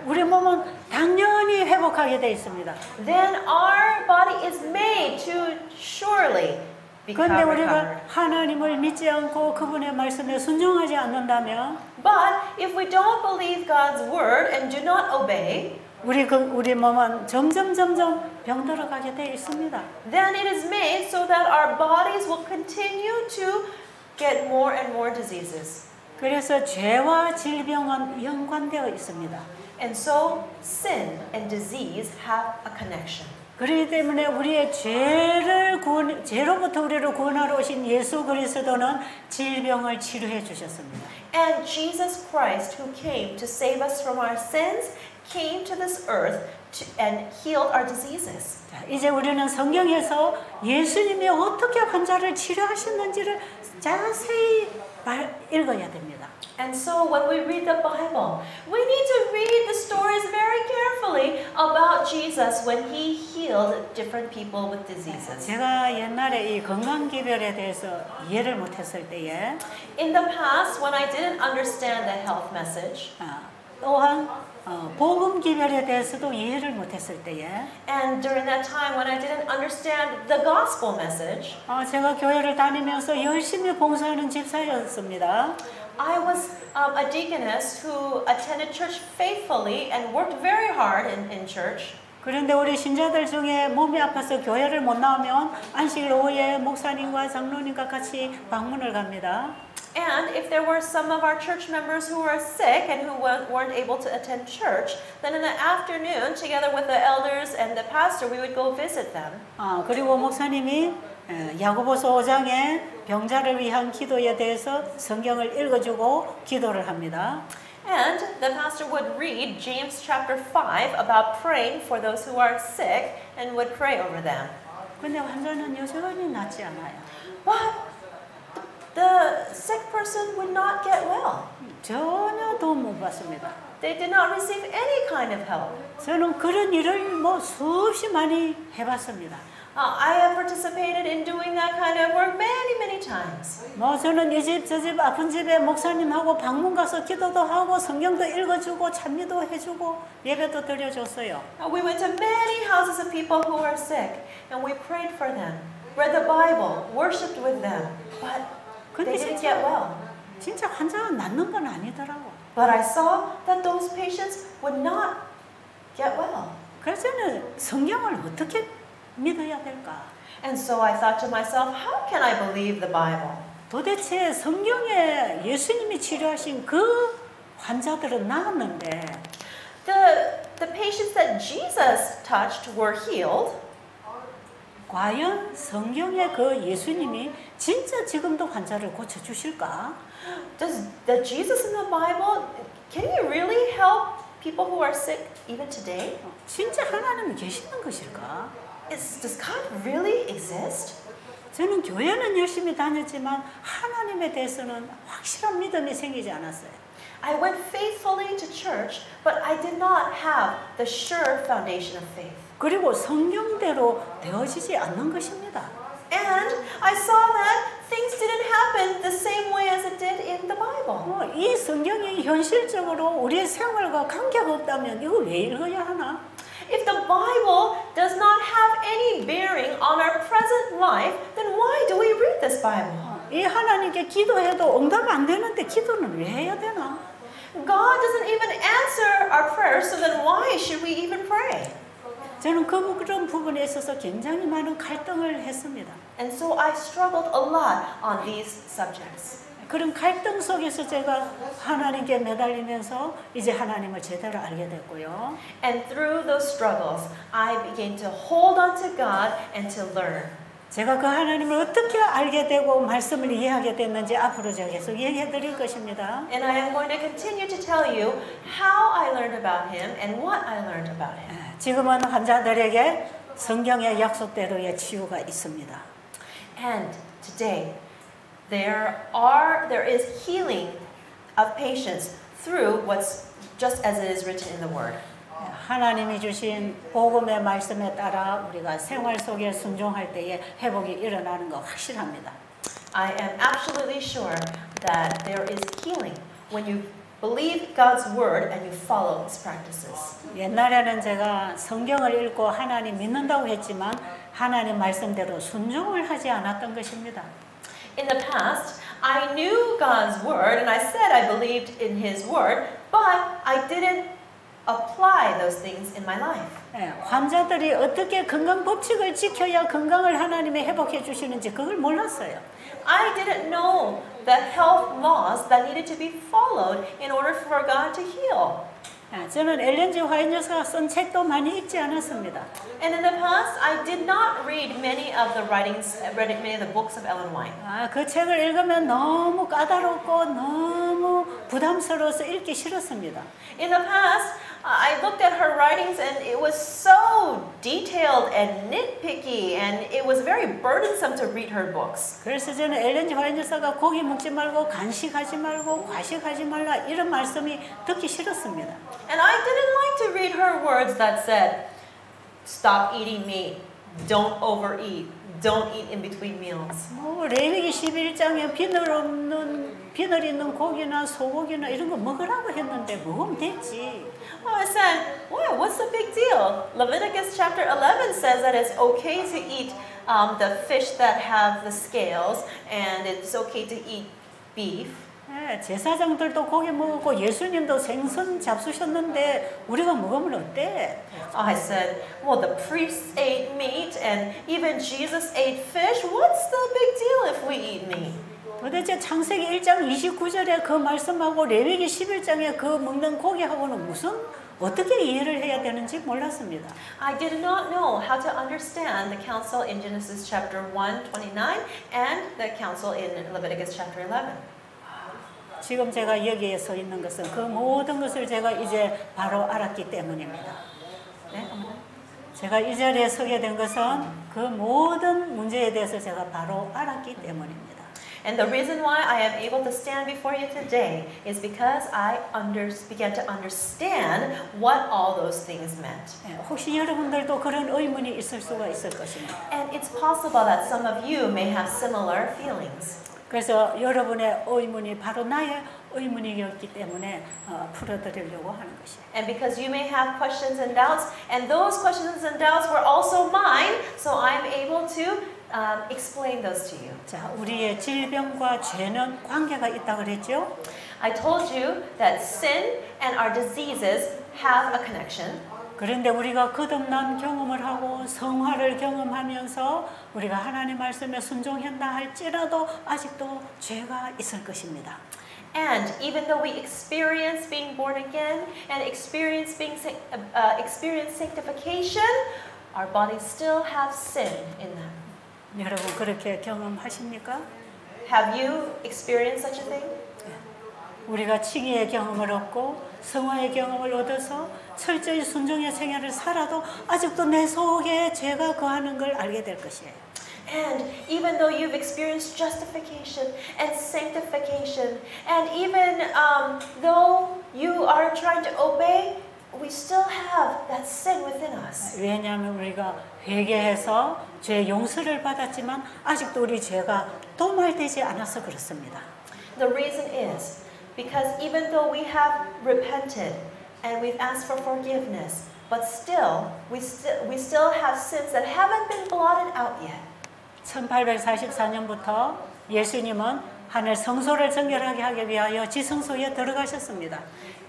우리 몸은 당연히 회복하게 되어 있습니다.
then our body is made to surely become
그런데 우리가
recovered.
하나님을 믿지 않고 그분의 말씀에 순종하지 않는다면
But if we don't believe God's word and do not obey,
우리 몸은 점점 병들어 가게 되어 있습니다.
then it is made so that our bodies will continue to get more and more diseases.
그래서 죄와 질병은 연관되어 있습니다.
And so sin and disease have a connection.
그렇기 때문에 우리의 죄로부터 우리를 구원하러 오신 예수 그리스도는 질병을 치료해 주셨습니다.
And Jesus Christ, who came to save us from our sins, came to this earth and healed our diseases.
자, 이제 우리는 성경에서 예수님이 어떻게 환자를 치료하셨는지를 자세히 읽어야 됩니다.
And so when we read the Bible, we need to read the stories very carefully about Jesus when he healed different people with diseases.
제가 옛날에 이 건강기별에 대해서 이해를 못했을 때에
In the past, when I didn't understand the health message,
또한 복음 기별에 대해서도 이해를 못했을 때에
And during that time when I didn't understand the gospel message,
제가 교회를 다니면서 열심히 봉사하는 집사였습니다.
I was a deaconess who attended church faithfully and worked very hard in church.
그런데 우리 신자들 중에 몸이 아파서 교회를 못 나오면 안식일 오후에 목사님과 장로님과 같이 방문을 갑니다.
And if there were some of our church members who were sick and who weren't able to attend church, then in the afternoon, together with the elders and the pastor, we would go visit them.
그리고 목사님이 야고보서 5장에 병자를 위한 기도에 대해서 성경을 읽어주고 기도를 합니다.
And the pastor would read James chapter 5 about praying for those who are sick and would pray over them.
근데 환자는 여전히 낫지 않아요.
But the sick person would not get well.
전혀 도움 못 받습니다.
They did not receive any kind of help.
저는 그런 일을 수없이 많이 해봤습니다.
I have participated in doing that kind of work many times.
저는 이 집 저 집 아픈 집에 목사님하고 방문 가서 기도도 하고 성경도 읽어주고 찬미도 해주고 예배도 드려줬어요.
We went to many houses of people who were sick and we prayed for them, read the Bible, worshipped with them, but they didn't get well.
진짜 환자가 낫는 건 아니더라고.
But I saw that those patients would not get well.
그래서 저는 성경을 어떻게 믿어야 될까?
And so I thought to myself, how can I believe the Bible?
도대체 성경에 예수님이 치료하신 그 환자들은 나았는데
The patients that Jesus touched were healed.
과연 성경의 그 예수님이 진짜 지금도 환자를 고쳐주실까?
Does the Jesus in the Bible, can he really help people who are sick even today?
진짜 하나님이 계시는 것일까?
Does God really exist?
저는 교회는 열심히 다녔지만 하나님에 대해서는 확실한 믿음이 생기지 않았어요.
I went faithfully to church, but I did not have the sure foundation of faith.
그리고 성경대로 되어지지 않는 것입니다.
And I saw that things didn't happen the same way as it did in the Bible.
이 성경이 현실적으로 우리의 생활과 관계가 없다면 이거 왜 읽어야 하나?
If the Bible does not have any bearing on our present life, then why do we read this Bible?
이 하나님께 기도해도 응답 안 되는데 기도는 왜 해야 되나?
God doesn't even answer our prayers, so then why should we even pray?
저는 그런 부분에 있어서 굉장히 많은 갈등을 했습니다.
And so I struggled a lot on these subjects.
그런 갈등 속에서 제가 하나님께 매달리면서 이제 하나님을 제대로 알게 됐고요.
And through those struggles, I began to hold on to God and to learn.
제가 그 하나님을 어떻게 알게 되고 말씀을 이해하게 됐는지 앞으로 제가 계속 얘기해 드릴 것입니다.
And I am going to continue to tell you how I learned about Him and what I learned about Him.
지금은 환자들에게 성경의 약속대로의 치유가 있습니다.
And today, there is healing of patients through what's just as it is written in the Word.
하나님이 주신 복음의 말씀에 따라 우리가 생활 속에 순종할 때에 회복이 일어나는 거 확실합니다.
I am absolutely sure that there is healing when you believe God's word and you follow His practices.
옛날에는 제가 성경을 읽고 하나님 믿는다고 했지만 하나님 말씀대로 순종을 하지 않았던 것입니다.
In the past, I knew God's word and I said I believed in His word, but I didn't apply those things in my life.
환자들이 어떻게 건강 법칙을 지켜야 건강을 하나님이 회복해 주시는지 그걸 몰랐어요.
I didn't know the health laws that needed to be followed in order for God to heal.
저는 엘렌 G. 화이트 여사가 쓴 책도 많이 읽지 않았습니다.
And in the past, I did not read many of the writings, read many of the books of Ellen White.
그 책을 읽으면 너무 까다롭고 너무 부담스러워서 읽기 싫었습니다.
In the past, I looked at her writings and it was so detailed and nitpicky and it was very burdensome to read her books.
그래서 저는 엘렌 G. 화이트 여사가 고기 먹지 말고 간식하지 말고 과식하지 말라 이런 말씀이 듣기 싫었습니다.
And I didn't like to read her words that said, stop eating meat, don't overeat, don't eat in between meals.
레위기 11장에 비늘 있는 고기나 소고기나 이런 거 먹으라고 했는데 먹는데 먹으면 됐지.
Oh, I said, what? What's the big deal? Leviticus chapter 11 says that it's okay to eat the fish that have the scales, and it's okay to eat beef.
네, 제사장들도 고기 먹었고 예수님도 생선 잡수셨는데 우리가 먹으면 어때?
I said, well, the priests ate meat, and even Jesus ate fish. What's the big deal if we eat meat?
도대체 창세기 1장 29절에 그 말씀하고 레위기 11장에 그 먹는 고기하고는 어떻게 이해를 해야 되는지 몰랐습니다.
I did not know how to understand the counsel in Genesis chapter 1:29 and the counsel in Leviticus chapter 11.
지금 제가 여기에 서 있는 것은 그 모든 것을 제가 이제 바로 알았기 때문입니다.
네?
제가 이 자리에 서게 된 것은 그 모든 문제에 대해서 제가 바로 알았기 때문입니다.
And the reason why I am able to stand before you today is because I began to understand what all those things meant.
혹시 여러분들도 그런 의문이 있을 수가 있을 것입니다.
And it's possible that some of you may have similar feelings.
그래서 여러분의 의문이 바로 나의 의문이었기 때문에 풀어드리려고 하는 것이에요.
And because you may have questions and doubts, and those questions and doubts were also mine, so I'm able to explain those to you.
자, 우리의 질병과 죄는 관계가 있다고 그랬죠?
I told you that sin and our diseases have a connection.
그런데 우리가 거듭난 경험을 하고 성화를 경험하면서 우리가 하나님 말씀에 순종한다 할지라도 아직도 죄가 있을 것입니다.
And even though we experience being born again and experience sanctification, our bodies still have sin in them.
여러분 그렇게 경험하십니까?
Have you experienced such a thing?
우리가 칭의의 경험을 얻고 성화의 경험을 얻어서 철저히 순종의 생애를 살아도 아직도 내 속에 죄가 거하는 걸 알게 될 것이에요.
And even though you've experienced justification and sanctification, and even though you are trying to obey, we still have that sin within us.
왜냐하면 우리가 회개해서 죄 용서를 받았지만 아직도 우리 죄가 도말되지 않아서 그렇습니다.
The reason is because even though we have repented and we've asked for forgiveness, but still we still have sins that haven't been blotted out yet.
1844년부터 예수님은 하늘 성소를 정결하게 하기 위하여 지성소에 들어가셨습니다.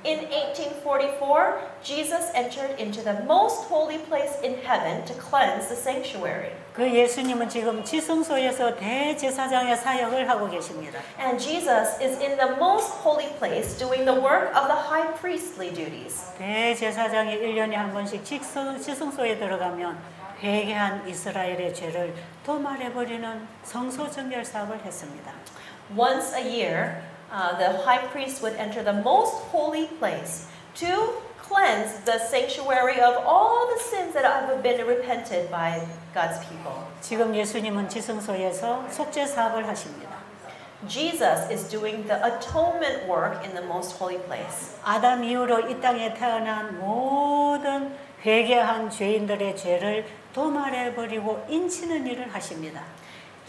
In 1844, Jesus entered into the most holy place in heaven to cleanse the sanctuary.
그 예수님은 지금 지성소에서 대제사장의 사역을 하고 계십니다.
And Jesus is in the most holy place doing the work of the high priestly duties.
대제사장이 1년에 한 번씩 지성소에 들어가면 회개한 이스라엘의 죄를 도말해버리는 성소 정결 사업을 했습니다.
Once a year, the high priest would enter the most holy place to cleanse the sanctuary of all the sins that have been repented by God's people.
지금 예수님은 지성소에서 속죄 사업을 하십니다.
Jesus is doing the atonement work in the most holy place.
아담 이후로 이 땅에 태어난 모든 회개한 죄인들의 죄를 도말해버리고 인치는 일을 하십니다.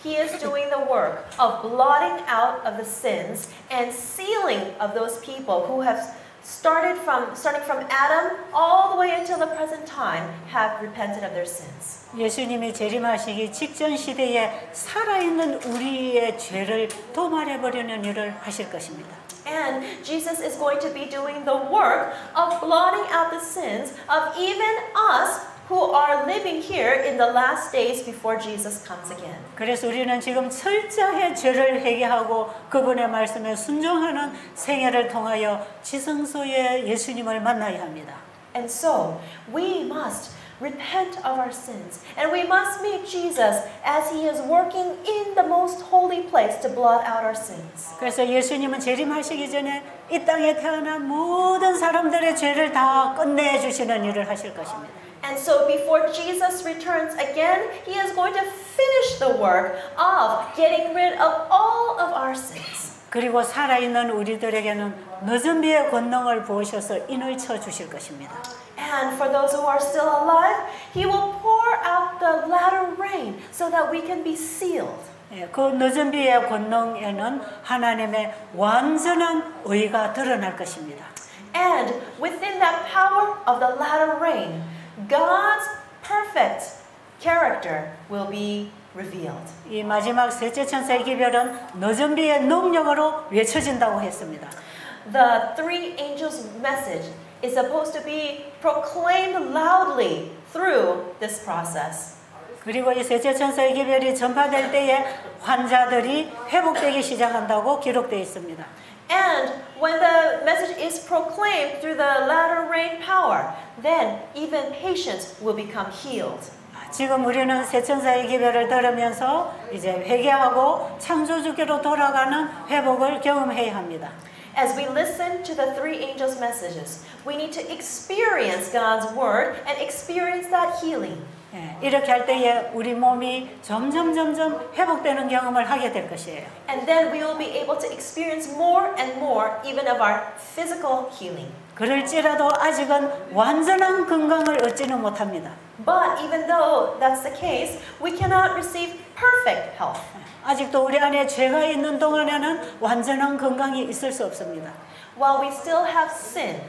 He is doing the work of blotting out of the sins and sealing of those people who have starting from Adam all the way until the present time have repented of their sins.
예수님이 재림하시기 직전 시대에 살아있는 우리의 죄를 도말해버리는 일을 하실 것입니다.
And Jesus is going to be doing the work of blotting out the sins of even us who are living here in the last days before Jesus comes again.
그래서 우리는 지금 철저히 죄를 회개하고 그분의 말씀에 순종하는 생애를 통하여 지성소에 예수님을 만나야 합니다.
And so we must repent of our sins and we must meet Jesus as he is working in the most holy place to blot out our sins.
그래서 예수님은 재림하시기 전에 이 땅에 태어난 모든 사람들의 죄를 다 끝내주시는 일을 하실 것입니다.
And so before Jesus returns again, he is going to finish the work of getting rid of all of our sins.
그리고 살아있는 우리들에게는 늦은 비의 권능을 부으셔서 인을 쳐 주실 것입니다.
And for those who are still alive, he will pour out the latter rain so that we can be sealed.
그 늦은 비의 권능에는 하나님의 완전한 의가 드러날 것입니다.
And within that power of the latter rain, God's perfect character will be revealed.
이 마지막 셋째 천사의 기별은 너전비의 능력으로 외쳐진다고 했습니다.
The three angels' message is supposed to be proclaimed loudly through this process.
그리고 이 셋째 천사의 기별이 전파될 때에 환자들이 회복되기 시작한다고 기록되어 있습니다.
And when the message is proclaimed through the latter rain power, then even patients will become healed.
지금 우리는 새 천사의 기별을 들으면서 이제 회개하고 창조주께로 돌아가는 회복을 경험해야 합니다.
As we listen to the three angels' messages, we need to experience God's word and experience that healing.
예, 이렇게 할 때에 우리 몸이 점점 회복되는 경험을 하게 될 것이에요.
And then we will be able to experience more and more even of our physical healing.
그럴지라도 아직은 완전한 건강을 얻지는 못합니다.
But even though that's the case, we cannot receive perfect health.
아직도 우리 안에 죄가 있는 동안에는 완전한 건강이 있을 수 없습니다.
While we still have sin,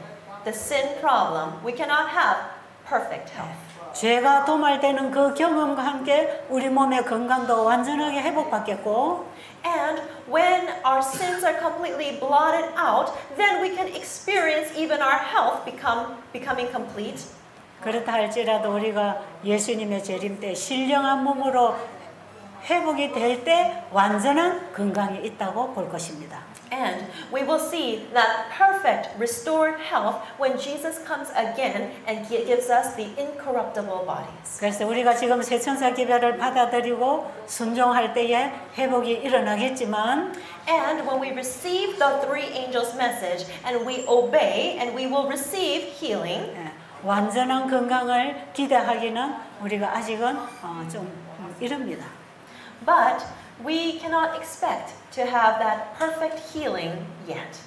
the sin problem, we cannot have perfect health.
죄가 도말되는 그 경험과 함께 우리 몸의 건강도 완전하게 회복받겠고
And when our sins are completely blotted out, then we can experience even our health becoming complete.
그렇다 할지라도 우리가 예수님의 재림 때 신령한 몸으로 회복이 될 때 완전한 건강이 있다고 볼 것입니다.
And we will see that perfect restored health when Jesus comes again and gives us the incorruptible bodies.
그래서 우리가 지금 새 천사 기별을 받아들이고 순종할 때에 회복이 일어나겠지만
And when we receive the three angels' message and we obey and we will receive healing,
완전한 건강을 기대하기는 우리가 아직은 좀 이릅니다.
but we cannot expect to have that perfect healing yet.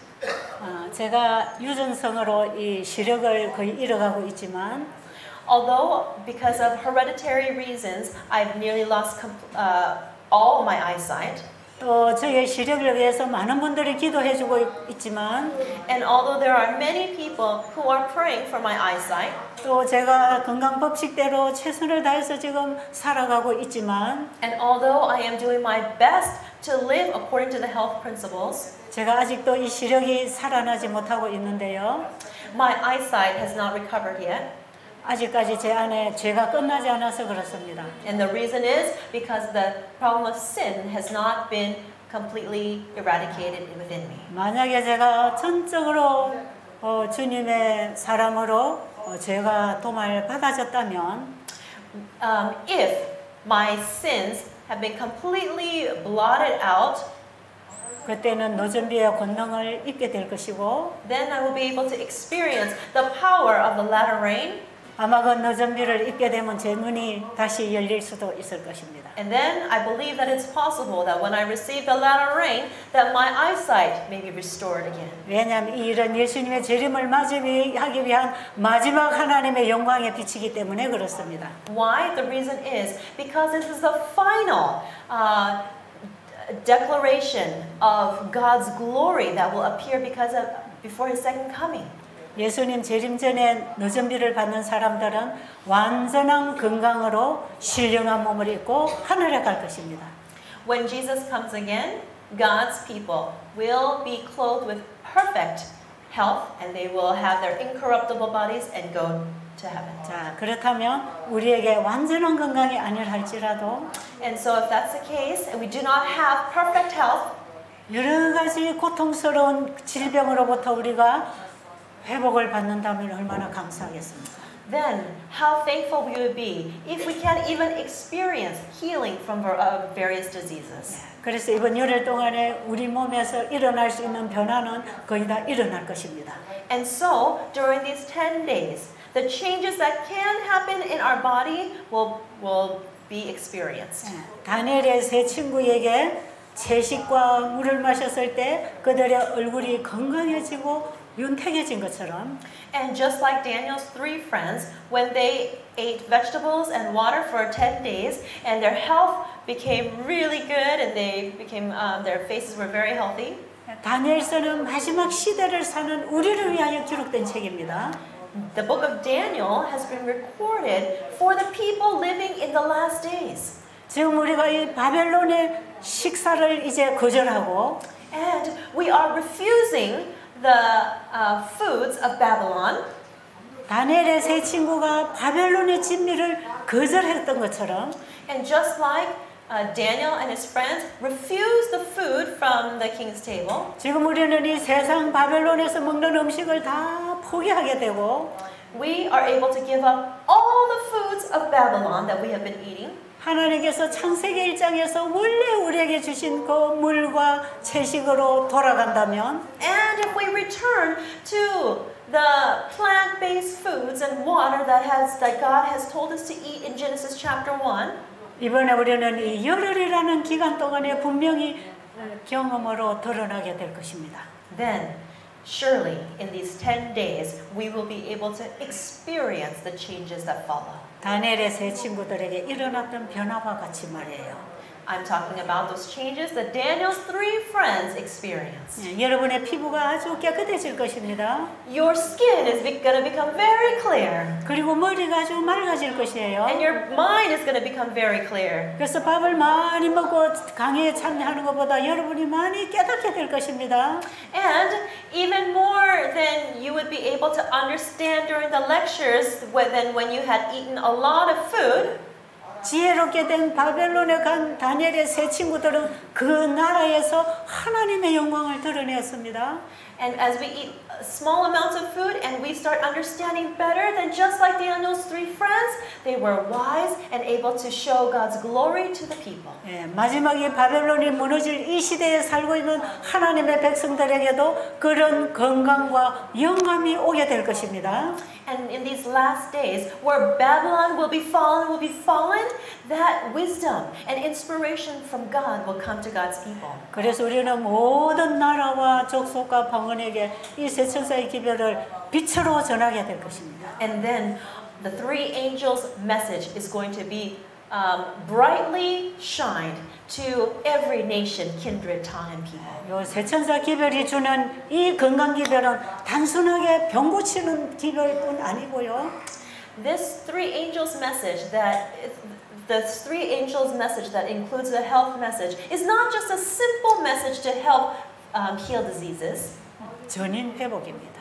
제가 유전성으로 이 시력을 거의 잃어가고 있지만
Although, because of hereditary reasons, I've nearly lost all my eyesight.
또 저의 시력을 위해서 많은 분들이 기도해주고 있지만
And although there are many people who are praying for my eyesight,
또 제가 건강 법칙대로 최선을 다해서 지금 살아가고 있지만
and although I am doing my best to live according to the health principles,
제가 아직도 이 시력이 살아나지 못하고 있는데요.
my eyesight has not recovered yet.
아직까지 제 안에 죄가 끝나지 않아서 그렇습니다.
And the reason is because the problem of sin has not been completely eradicated within me.
만약에 제가 전적으로 주님의 사람으로 죄가 도말 받아졌다면
If my sins have been completely blotted out,
그때는 노전비의 권능을 입게 될 것이고
then I will be able to experience the power of the latter rain.
아마 그 노전비를 입게 되면 제 눈이 다시 열릴 수도 있을 것입니다.
And then I believe that it's possible that when I receive the latter rain, that my eyesight may be restored again.
왜냐하면 이 일은 예수님의 재림을 맞이하기 위한 마지막 하나님의 영광의 빛이기 때문에 그렇습니다.
Why? The reason is because this is the final declaration of God's glory that will appear before His second coming.
예수님 재림 전에 노전비를 받는 사람들은 완전한 건강으로 신령한 몸을 입고 하늘에 갈 것입니다.
When Jesus comes again, God's people will be clothed with perfect health and they will have their incorruptible bodies and go to heaven.
자, 그렇다면 우리에게 완전한 건강이 아니라 할지라도
And so if that's the case and we do not have perfect health,
여러 가지 고통스러운 질병으로부터 우리가 회복을 받는다면 얼마나 감사하겠습니까?
then how thankful we would be if we can even experience healing from various diseases.
그래서 이번 열흘 동안에 우리 몸에서 일어날 수 있는 변화는 거의 다 일어날 것입니다.
And so during these 10 days, the changes that can happen in our body will be experienced.
다니엘의 세 친구에게 채식과 물을 마셨을 때 그들의 얼굴이 건강해지고 윤택해진 것처럼
And just like Daniel's three friends, when they ate vegetables and water for 10 days and their health became really good and they became their faces were very healthy.
다니엘서는 마지막 시대를 사는 우리를 위하여 기록된 책입니다.
The book of Daniel has been recorded for the people living in the last days.
지금 우리가 이 바벨론의 식사를 이제 거절하고
And we are refusing the foods of Babylon.
다니엘의 세 친구가 바벨론의 진미를 거절했던 것처럼
And just like Daniel and his friends refused the food from the king's table,
지금 우리는 이 세상 바벨론에서 먹는 음식을 다 포기하게 되고
we are able to give up all the foods of Babylon that we have been eating.
하나님께서 창세기 1장에서 원래 우리에게 주신 그 물과 채식으로 돌아간다면
And if we return to the plant-based foods and water that God has told us to eat in Genesis chapter 1,
이번에 우리는 이 열흘이라는 기간 동안에 분명히 경험으로 드러나게 될 것입니다.
then surely in these 10 days we will be able to experience the changes that follow.
다니엘의 세 친구들에게 일어났던 변화와 같이 말이에요.
I'm talking about those changes that Daniel's 3 friends experienced.
여러분의 피부가 아주 깨끗해질 것입니다.
Your skin is going to become very clear.
그리고 머리가 아주 맑아질 것이에요.
And your mind is going to become very clear.
그래서 밥을 많이 먹고 강의에 참여하는 것보다 여러분이 많이 깨닫게 될 것입니다.
And even more than you would be able to understand during the lectures than when you had eaten a lot of food,
지혜롭게 된 바벨론에 간 다니엘의 세 친구들은 그 나라에서 하나님의 영광을 드러내었습니다.
and as we eat small amounts of food and we start understanding better, then just like Daniel's 3 friends, they were wise and able to show God's glory to the people.
마지막에 바벨론이 무너질 이 시대에 살고 있는 하나님의 백성들에게도 그런 건강과 영감이 오게 될 것입니다.
And in these last days, where Babylon will be fallen, that wisdom and inspiration from God will come to God's people.
그래서 우리는 모든 나라와 족속과 방언에게 이 세 천사의 기별을 빛으로 전하게 될 것입니다.
And then the 3 angels' message is going to be brightly shined to every nation, kindred, tongue, and people.
요 세 천사 기별이 주는 이 건강 기별은 단순하게 병 고치는 기별뿐 아니고요.
This 3 angels' message the 3 angels' message that includes the health message is not just a simple message to help heal diseases.
전인 회복입니다.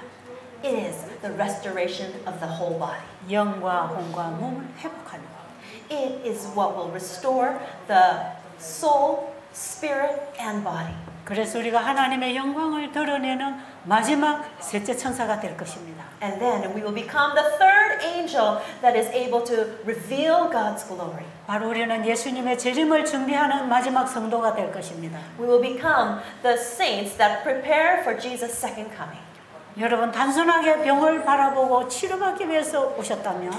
It is the restoration of the whole body.
영과 혼과 몸을 회복하는 것.
It is what will restore the soul, spirit, and body.
그래서 우리가 하나님의 영광을 드러내는 마지막 셋째 천사가 될 것입니다.
And then we will become the 3rd angel that is able to reveal God's glory.
바로 우리는 예수님의 재림을 준비하는 마지막 성도가 될 것입니다.
We will become the saints that prepare for Jesus' second coming.
여러분 단순하게 병을 바라보고 치료받기 위해서 오셨다면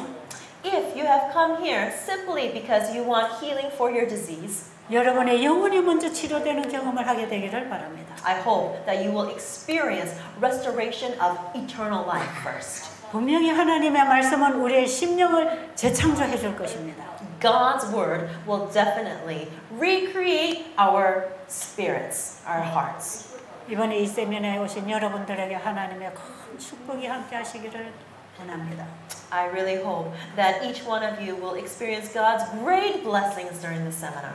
If you have come here simply because you want healing for your disease,
여러분의 영혼이 먼저 치료되는 경험을 하게 되기를 바랍니다.
I hope that you will experience restoration of eternal life first.
분명히 하나님의 말씀은 우리의 심령을 재창조해 줄 것입니다.
God's word will definitely recreate our spirits, our hearts.
이번에 이 세미나에 오신 여러분들에게 하나님의 큰 축복이 함께 하시기를 원합니다.
I really hope that each one of you will experience God's great blessings during the seminar.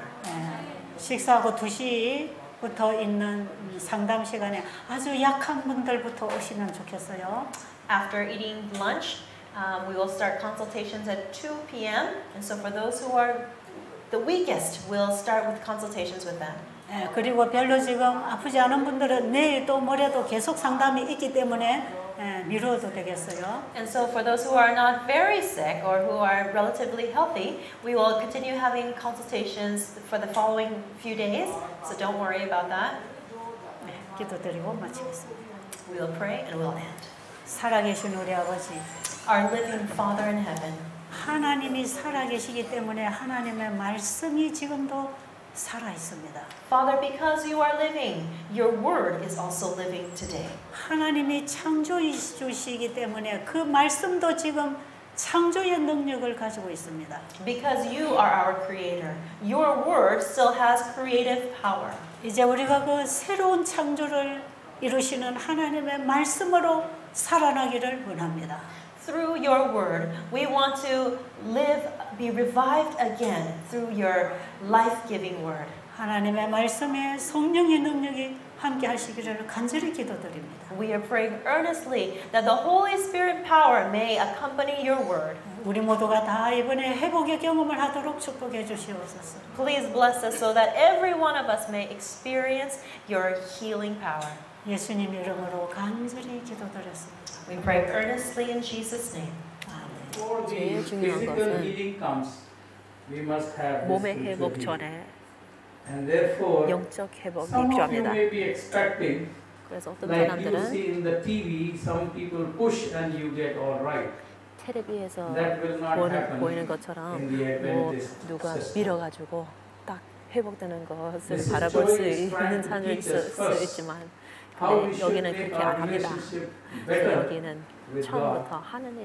식사하고 2시부터 있는 상담 시간에 아주 약한 분들부터 오시면 좋겠어요.
After eating lunch, we will start consultations at 2 p.m. And so for those who are the weakest, we'll start with consultations with them.
그리고 별로 지금 아프지 않은 분들은 내일도 모레도 계속 상담이 있기 때문에 미뤄도 되겠어요.
And so for those who are not very sick or who are relatively healthy, we will continue having consultations for the following few days. So don't worry about that.
기도드리고 마치겠습니다.
We will pray and we'll end.
살아계신 우리 아버지,
Our living Father in heaven,
하나님이 살아계시기 때문에 하나님의 말씀이 지금도 살아 있습니다.
Father, because you are living, your word is also living today.
하나님이 창조해 주시기 때문에 그 말씀도 지금 창조의 능력을 가지고 있습니다.
Because you are our creator, your word still has creative power.
이제 우리가 그 새로운 창조를 이루시는 하나님의 말씀으로 살아나기를 원합니다.
Through your word, we want to live, be revived again through your life-giving word.
하나님의 말씀에 성령의 능력이 함께 하시기를 간절히 기도드립니다.
We are praying earnestly that the Holy Spirit power may accompany your word.
우리 모두가 다 이번에 회복의 경험을 하도록 축복해 주시옵소서.
Please bless us so that every one of us may experience your healing power.
예수님 이름으로 간절히 기도드렸습니다.
We pray earnestly in Jesus' name.
아멘.
Before the
제일 중요한
physical
것은
healing comes, we must have this
몸의
spiritual
회복
healing.
전에
And therefore,
영적 회복이
some of you
필요합니다.
may be expecting,
그래서 어떤
like you
사람들은
see in the TV, some people push and you get all right.
텔레비에서
That will not happen
보이는 것처럼
in the
뭐
Adventist
누가
system.
밀어가지고 딱 회복되는 것을
Mrs.
바라볼
Joy
수
is trying
있는
to
삶일
teach us
수
first
있지만
how we
근데
should
여기는
make
그렇게 안
our
합니다.
relationship
그래서
better
여기는
with God.
처음부터 하나님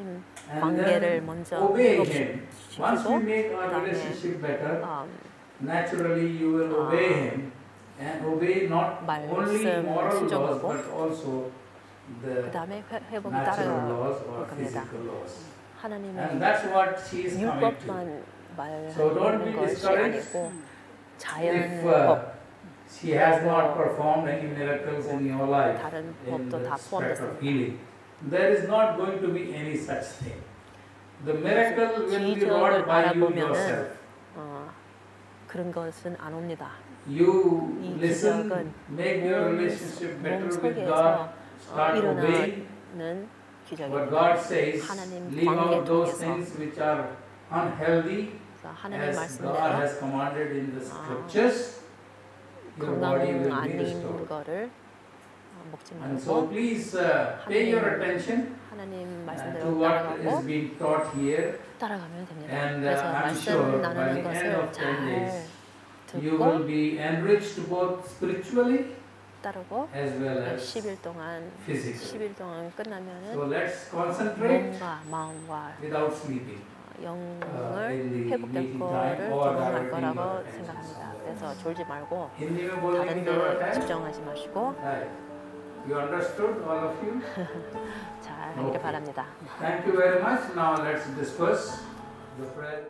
And
관계를
then
먼저
obey Him. Once we
회복시키고
make our
그다음에
relationship better,
어,
naturally you will obey Him and obey not only
말씀
moral laws
순종하고
but also the
그다음에 회복이
natural laws
따라갈
or
겁니다.
physical laws. And
하나님의
that's what she is coming to.
율법만
So don't
말하는
be
것이
discouraged
아니고
if
자연법
she has not performed any miracles in your life
다른
in
법도
the
다
aspect of
포함됐습니다.
healing. There is not going to be any such thing. The miracle will be wrought
기적을
by you
바라보면은
yourself.
그런 것은 안 옵니다.
You
이
listen,
기적은
make your relationship better
몸
with God,
속에서
start obeying
일어나는
what
기적입니다.
God says,
하나님
leave
관계
out those
통해서.
things which are unhealthy
그래서 하나님
as
말씀대로
God has commanded in the scriptures. Your body
건강
will be
아닌
restored.
거를 먹지
And so
말고
please pay your attention
하나님
to
말씀대로
what is
따라가고
being taught here.
따라가면 됩니다.
And
그래서
I'm
말씀
sure by
나누는
the end
것을
of 10
잘
days, you will
듣고
be enriched both spiritually
따르고
as well as
10일 동안
physically.
10일 동안 끝나면은
So let's concentrate
몸과 마음과
without sleeping.
영을
in the
회복될
meeting
거를
time or
경험할
directing
거라고
your attention
생각합니다.
somewhere
그래서
else.
졸지 말고
Hindi mein
다른
bolne ki zarurat
데
hai?
집중하지 마시고
Right. You understood, all of you?
잘 하기를 바랍니다.
Thank you very much. Now let's discuss the prayer.